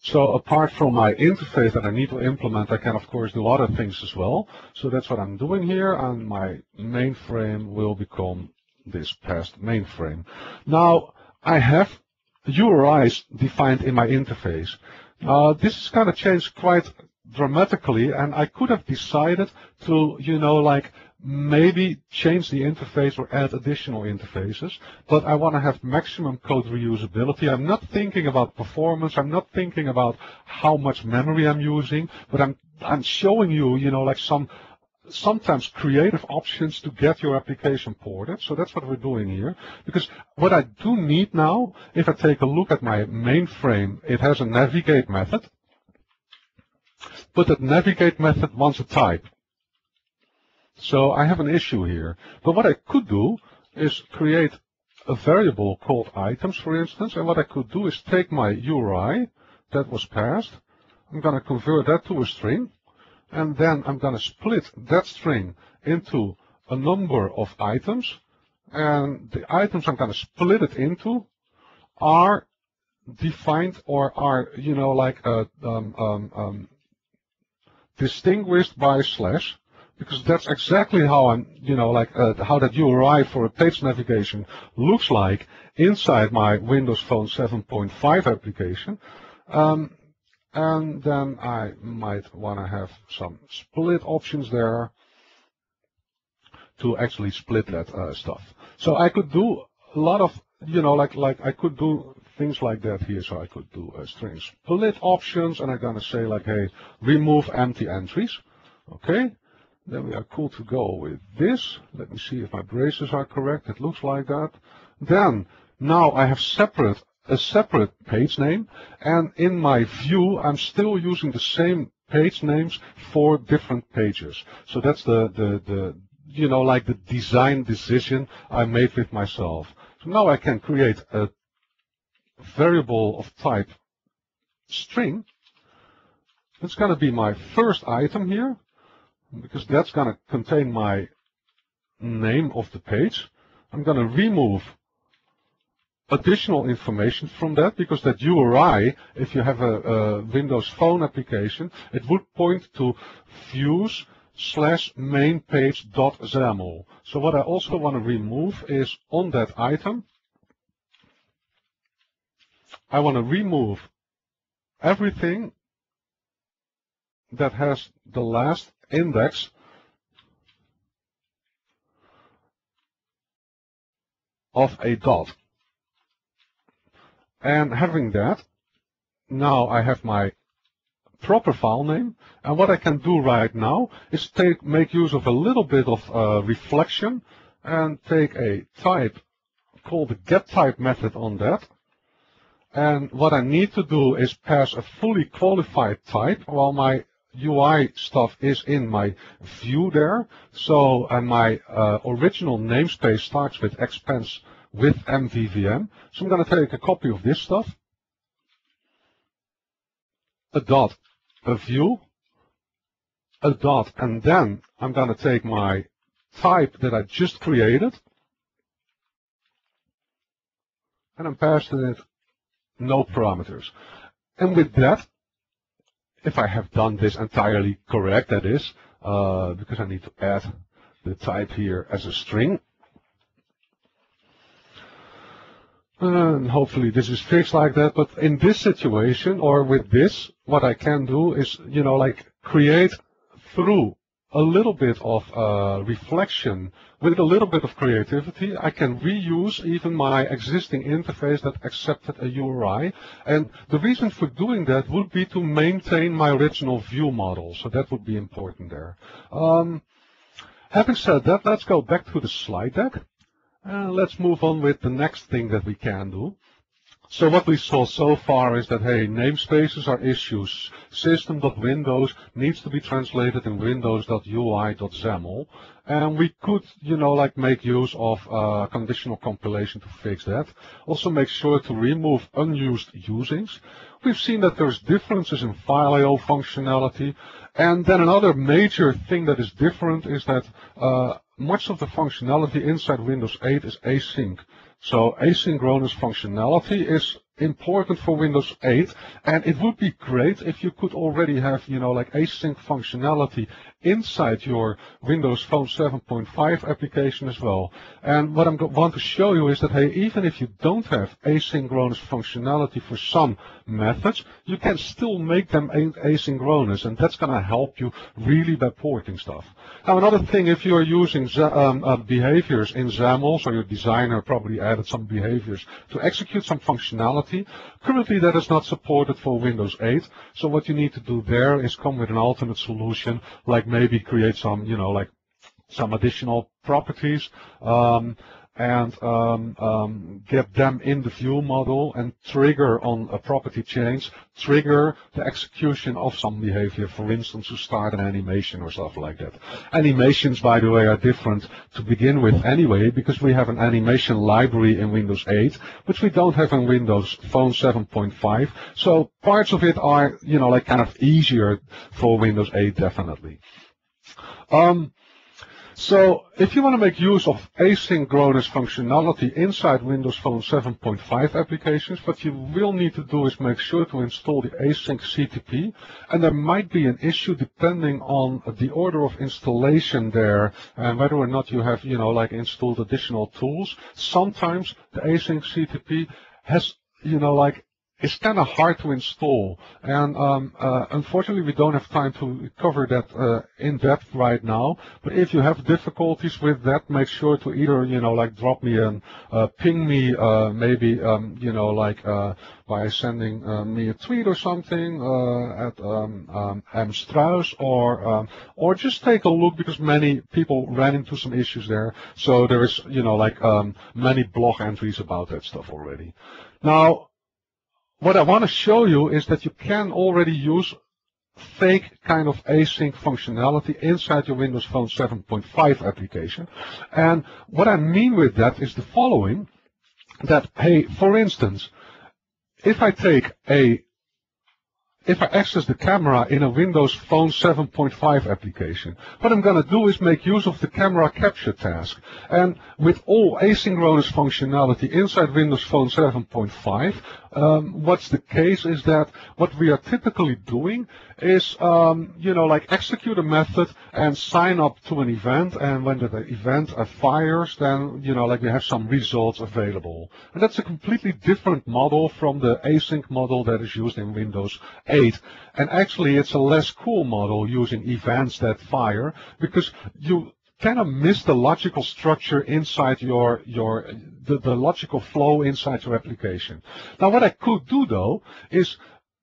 So apart from my interface that I need to implement, I can of course do other things as well. So that's what I'm doing here, and my main frame will become this passed main frame. Now I have URIs defined in my interface. This is going to change quite dramatically, and I could have decided to, maybe change the interface or add additional interfaces, but I want to have maximum code reusability. I'm not thinking about performance. I'm not thinking about how much memory I'm using, but I'm showing you, sometimes creative options to get your application ported. So that's what we're doing here. Because what I do need now, if I take a look at my mainframe, it has a navigate method. But that navigate method wants a type. So I have an issue here. But what I could do is create a variable called items, for instance. And what I could do is take my URI that was passed. I'm going to convert that to a string. and then I'm going to split that string into a number of items, and the items I'm going to split it into are defined or are, you know, like distinguished by a slash, because that's exactly how I'm, you know, like how that URI for a page navigation looks like inside my Windows Phone 7.5 application. And then I might want to have some split options there to actually split that stuff. So I could do a lot of, you know, like I could do things like that here. So I could do string split options, and I'm going to say like, hey, remove empty entries. Okay. Then we are cool to go with this. Let me see if my braces are correct. It looks like that. Then now I have a separate page name, and in my view I'm still using the same page names for different pages. So that's the you know, like the design decision I made with myself. So now I can create a variable of type string. It's going to be my first item here, because that's going to contain my name of the page. I'm going to remove additional information from that, because that URI, if you have a Windows Phone application, it would point to views/mainpage.xaml. So what I also want to remove is on that item, I want to remove everything that has the last index of a dot. And having that, now I have my proper file name, and what I can do right now is make use of a little bit of reflection and take a type called the getType method on that. And what I need to do is pass a fully qualified type while my UI stuff is in my view there. So, and my original namespace starts with expense with MVVM. So I'm going to take a copy of this stuff, a dot, a view, a dot, and then I'm going to take my type that I just created, and I'm passing it no parameters. And with that, if I have done this entirely correct, that is, because I need to add the type here as a string. And hopefully this is fixed like that, but in this situation, or with this, what I can do is, you know, like create through a little bit of reflection, with a little bit of creativity, I can reuse even my existing interface that accepted a URI. And the reason for doing that would be to maintain my original view model. So that would be important there. Having said that, let's go back to the slide deck. Let's move on with the next thing that we can do. So what we saw so far is that, hey, namespaces are issues. System.windows needs to be translated in windows.ui.xaml. And we could, you know, like make use of conditional compilation to fix that. Also make sure to remove unused usings. We've seen that there's differences in file I/O functionality. And then another major thing that is different is that much of the functionality inside Windows 8 is async. So asynchronous functionality is important for Windows 8, and it would be great if you could already have, you know, like async functionality inside your Windows Phone 7.5 application as well. And what I want to show you is that, hey, even if you don't have asynchronous functionality for some methods, you can still make them asynchronous, and that's going to help you really by porting stuff. Now, another thing, if you are using behaviors in XAML, so your designer probably added some behaviors to execute some functionality. Currently, that is not supported for Windows 8. So what you need to do there is come with an alternate solution, like maybe create some, you know, like some additional properties. and get them in the view model and trigger on a property change, trigger the execution of some behavior, for instance, to start an animation or stuff like that. Animations, by the way, are different to begin with anyway, because we have an animation library in Windows 8, which we don't have in Windows Phone 7.5. So parts of it are, like kind of easier for Windows 8, definitely. So if you want to make use of asynchronous functionality inside Windows Phone 7.5 applications, what you will need to do is make sure to install the async CTP, and there might be an issue depending on the order of installation there and whether or not you have, like installed additional tools. Sometimes the async CTP has, it's kind of hard to install, and unfortunately we don't have time to cover that in depth right now. But if you have difficulties with that, make sure to either drop me ping me maybe by sending me a tweet or something at mstrauss, or just take a look, because many people ran into some issues there. So there is many blog entries about that stuff already. Now, what I want to show you is that you can already use fake kind of async functionality inside your Windows Phone 7.5 application. And what I mean with that is the following, that, hey, for instance, if I access the camera in a Windows Phone 7.5 application, what I'm going to do is make use of the camera capture task. And with all asynchronous functionality inside Windows Phone 7.5, what's the case is that what we are typically doing is, execute a method and sign up to an event, and when the event fires, then, we have some results available. And that's a completely different model from the async model that is used in Windows 8. And actually, it's a less cool model using events that fire, because you kind of miss the logical structure inside the logical flow inside your application. Now, what I could do though is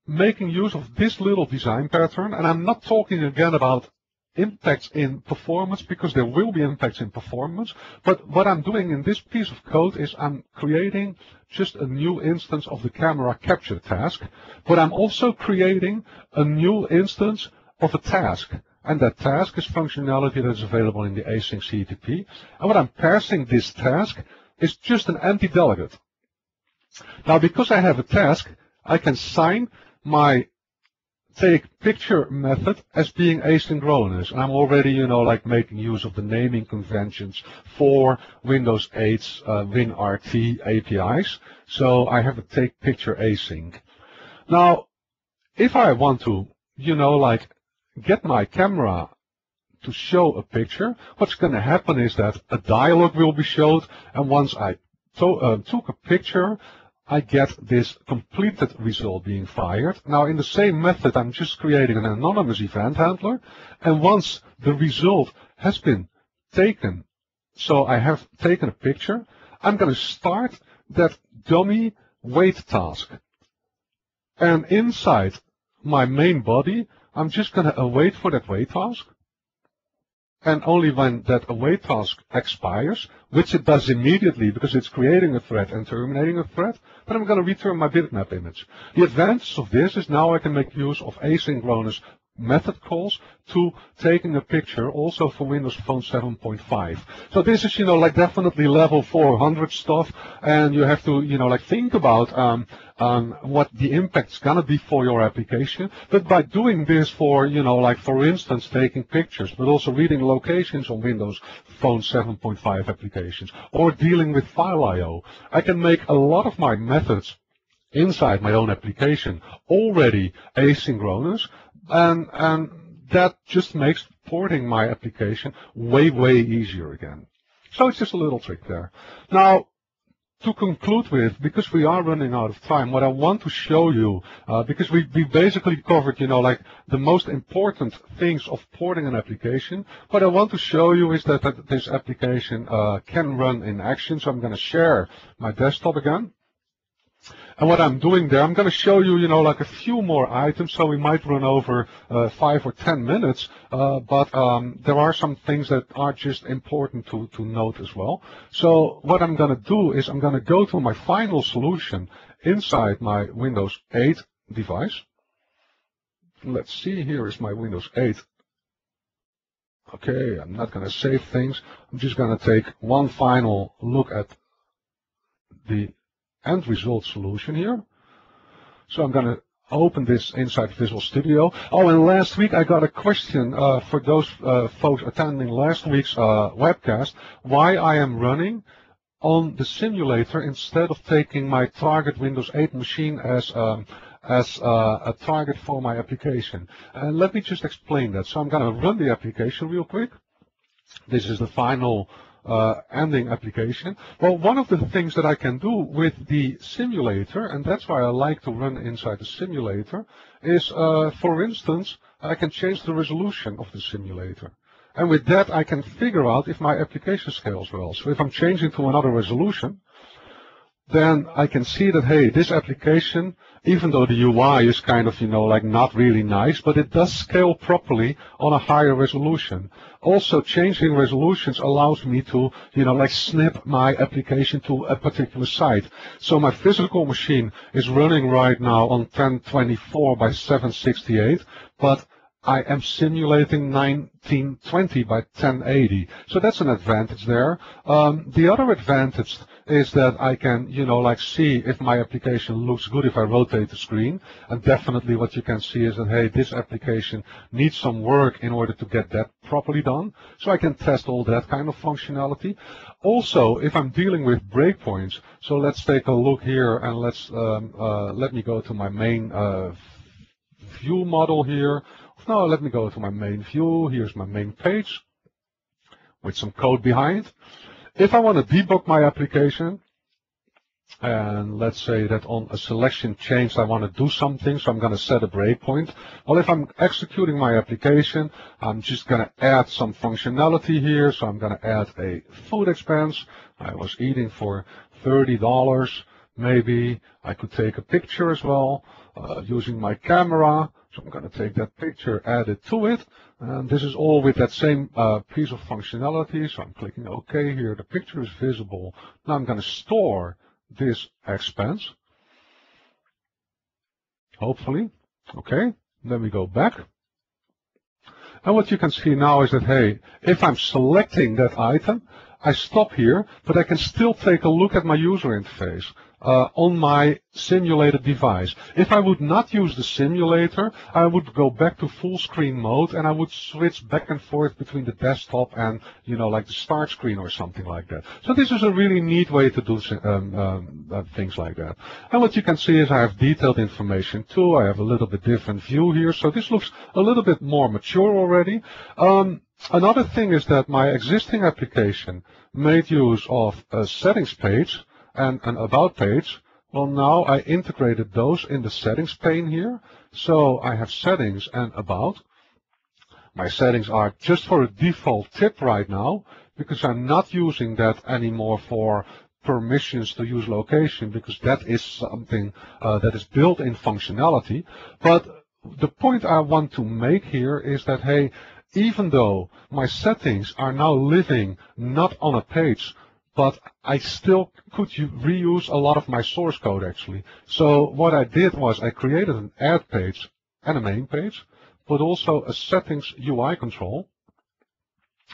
making use of this little design pattern, and I'm not talking again about impacts in performance, because there will be impacts in performance, but what I'm doing in this piece of code is I'm creating just a new instance of the camera capture task, but I'm also creating a new instance of a task. And that task is functionality that is available in the async CTP. And what I'm passing this task is just an empty delegate. Now, because I have a task, I can sign my take picture method as being asynchronous. And I'm already, making use of the naming conventions for Windows 8's WinRT APIs. So I have a take picture async. Now, if I want to, get my camera to show a picture, what's going to happen is that a dialog will be showed, and once I took a picture, I get this completed result being fired. Now, in the same method, I'm just creating an anonymous event handler, and once the result has been taken, so I have taken a picture, I'm going to start that dummy wait task. And inside my main body, I'm just going to await for that wait task. And only when that await task expires, which it does immediately because it's creating a thread and terminating a thread, then I'm going to return my bitmap image. The advantage of this is now I can make use of asynchronous method calls to taking a picture also for Windows Phone 7.5. So this is, definitely level 400 stuff, and you have to, think about what the impact's gonna be for your application. But by doing this for, for instance, taking pictures, but also reading locations on Windows Phone 7.5 applications, or dealing with file I/O, I can make a lot of my methods inside my own application already asynchronous, and that just makes porting my application way, way easier again. So it's just a little trick there. Now, to conclude with, because we are running out of time, what I want to show you, because we basically covered, the most important things of porting an application, what I want to show you is that this application can run in action. So I'm going to share my desktop again. And what I'm doing there, I'm going to show you, like a few more items, so we might run over 5 or 10 minutes, but there are some things that are just important to note as well. So what I'm going to do is I'm going to go to my final solution inside my Windows 8 device. Let's see, here is my Windows 8. Okay, I'm not going to save things. I'm just going to take one final look at the end result solution here. So I'm going to open this inside Visual Studio. Oh, and last week I got a question for those folks attending last week's webcast, why I am running on the simulator instead of taking my target Windows 8 machine as a target for my application. And let me just explain that. So I'm going to run the application real quick. This is the final ending application. Well, one of the things that I can do with the simulator, and that's why I like to run inside the simulator, is, for instance, I can change the resolution of the simulator. And with that, I can figure out if my application scales well. So if I'm changing to another resolution, then I can see that, hey, this application, even though the UI is kind of, like not really nice, but it does scale properly on a higher resolution. Also, changing resolutions allows me to, like snap my application to a particular site. So my physical machine is running right now on 1024 by 768, but I am simulating 1920 by 1080. So that's an advantage there. The other advantage is that I can, like see if my application looks good if I rotate the screen. And definitely what you can see is that, hey, this application needs some work in order to get that properly done. So I can test all that kind of functionality. Also, if I'm dealing with breakpoints, so let's take a look here and let me go to my main view model here. No, let me go to my main view. Here's my main page with some code behind. If I want to debug my application, and let's say that on a selection change I want to do something, so I'm going to set a breakpoint. Well, if I'm executing my application, I'm just going to add some functionality here. So I'm going to add a food expense. I was eating for $30. Maybe I could take a picture as well using my camera. So I'm going to take that picture, add it to it, and this is all with that same piece of functionality. So I'm clicking OK here. The picture is visible. Now I'm going to store this expense, hopefully. Okay, then we go back. And what you can see now is that, hey, if I'm selecting that item, I stop here, but I can still take a look at my user interface on my simulated device. If I would not use the simulator, I would go back to full screen mode and I would switch back and forth between the desktop and, like the start screen or something like that. So this is a really neat way to do things like that. And what you can see is I have detailed information too. I have a little bit different view here. So this looks a little bit more mature already. Another thing is that my existing application made use of a settings page and an about page. Well, now I integrated those in the settings pane here. So I have settings and about. My settings are just for a default tip right now because I'm not using that anymore for permissions to use location, because that is something that is built in functionality. But the point I want to make here is that, hey, even though my settings are now living not on a page, but I still could reuse a lot of my source code actually. So what I did was I created an add page and a main page, but also a settings UI control.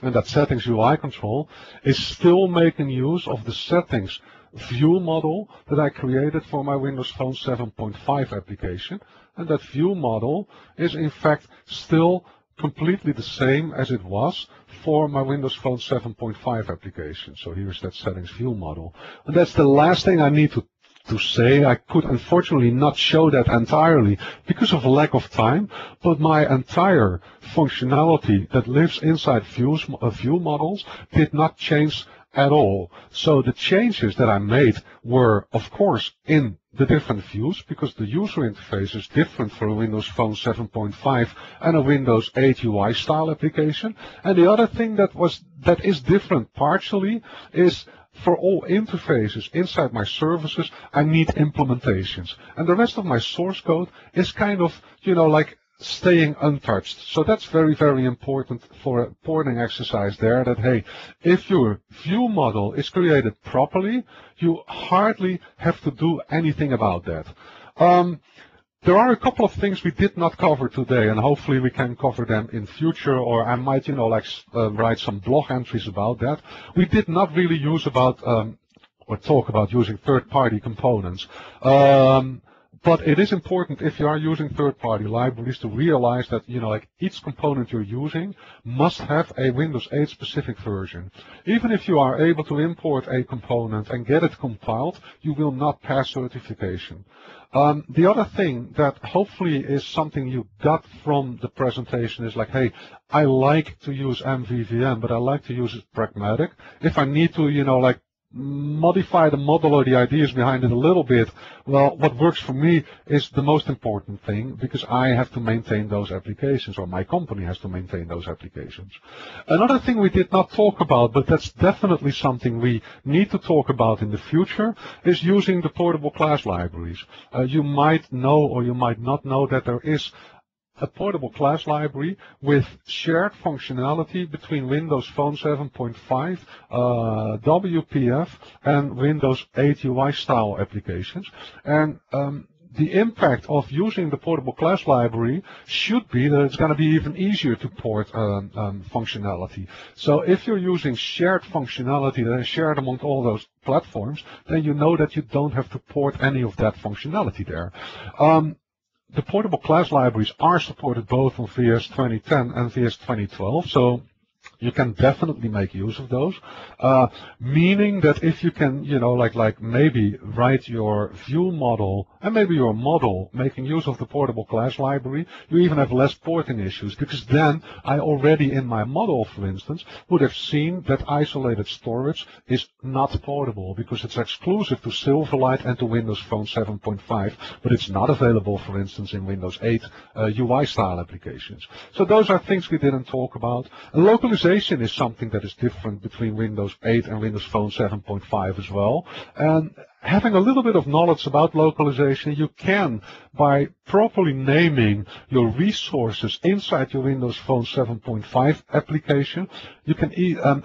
And that settings UI control is still making use of the settings view model that I created for my Windows Phone 7.5 application. And that view model is in fact still completely the same as it was for my Windows Phone 7.5 application. So here's that settings view model. And that's the last thing I need to say. I could unfortunately not show that entirely because of lack of time, but my entire functionality that lives inside view models did not change at all. So the changes that I made were, of course, in the different views, because the user interface is different for a Windows Phone 7.5 and a Windows 8 UI style application. And the other thing that is different partially is for all interfaces inside my services, I need implementations. And the rest of my source code is kind of, like staying untouched. So that's very, very important for a porting exercise there, that, hey, if your view model is created properly, you hardly have to do anything about that. There are a couple of things we did not cover today, and hopefully we can cover them in future, or I might, write some blog entries about that. We did not really use about, or talk about using third-party components. But it is important, if you are using third-party libraries, to realize that, each component you're using must have a Windows 8 specific version. Even if you are able to import a component and get it compiled, you will not pass certification. The other thing that hopefully is something you got from the presentation is like, hey, I like to use MVVM, but I like to use it pragmatic. If I need to, modify the model or the ideas behind it a little bit, well, what works for me is the most important thing, because I have to maintain those applications, or my company has to maintain those applications. Another thing we did not talk about, but that's definitely something we need to talk about in the future, is using the portable class libraries. You might know, or you might not know, that there is a portable class library with shared functionality between Windows Phone 7.5, WPF, and Windows 8 UI style applications. And the impact of using the portable class library should be that it's going to be even easier to port functionality. So if you're using shared functionality that is shared among all those platforms, then you know that you don't have to port any of that functionality there. The portable class libraries are supported both on VS 2010 and VS 2012, so you can definitely make use of those, meaning that if you can, like maybe write your view model and maybe your model making use of the portable class library, you even have less porting issues, because then I already in my model, for instance, would have seen that isolated storage is not portable because it's exclusive to Silverlight and to Windows Phone 7.5, but it's not available, for instance, in Windows 8 UI style applications. So those are things we didn't talk about. Localization is something that is different between Windows 8 and Windows Phone 7.5 as well. And having a little bit of knowledge about localization, you can, by properly naming your resources inside your Windows Phone 7.5 application, you can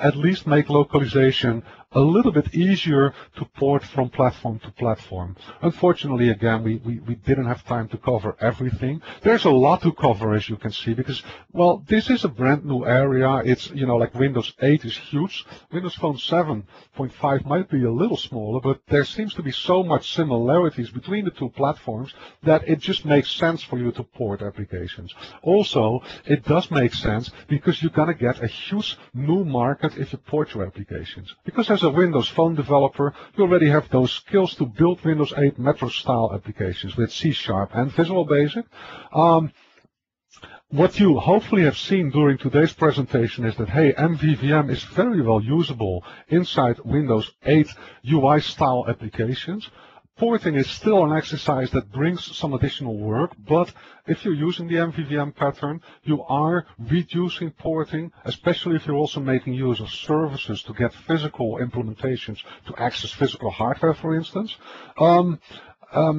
at least make localization a little bit easier to port from platform to platform. Unfortunately, again, we didn't have time to cover everything. There's a lot to cover, as you can see, because, well, this is a brand new area. It's, like Windows 8 is huge. Windows Phone 7.5 might be a little smaller, but there seems to be so much similarities between the two platforms that it just makes sense for you to port applications. Also, it does make sense because you're going to get a huge new market if you port your applications. Because as a Windows Phone developer, you already have those skills to build Windows 8 Metro style applications with C# and Visual Basic. What you hopefully have seen during today's presentation is that, hey, MVVM is very well usable inside Windows 8 UI style applications. Porting is still an exercise that brings some additional work, but if you're using the MVVM pattern, you are reducing porting, especially if you're also making use of services to get physical implementations to access physical hardware, for instance.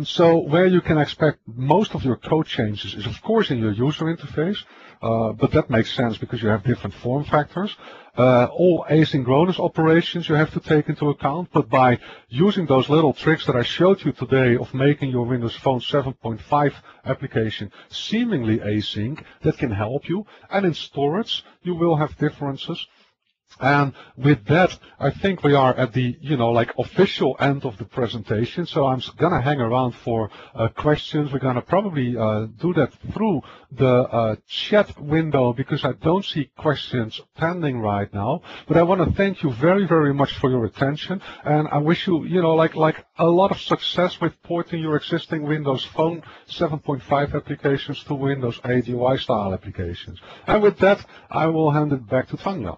So where you can expect most of your code changes is, of course, in your user interface, but that makes sense because you have different form factors. All asynchronous operations you have to take into account, but by using those little tricks that I showed you today of making your Windows Phone 7.5 application seemingly async, that can help you. And in storage, you will have differences. And with that, I think we are at the, official end of the presentation. So I'm going to hang around for questions. We're going to probably do that through the chat window because I don't see questions pending right now. But I want to thank you very, very much for your attention. And I wish you, a lot of success with porting your existing Windows Phone 7.5 applications to Windows 8 UI style applications. And with that, I will hand it back to Tanya.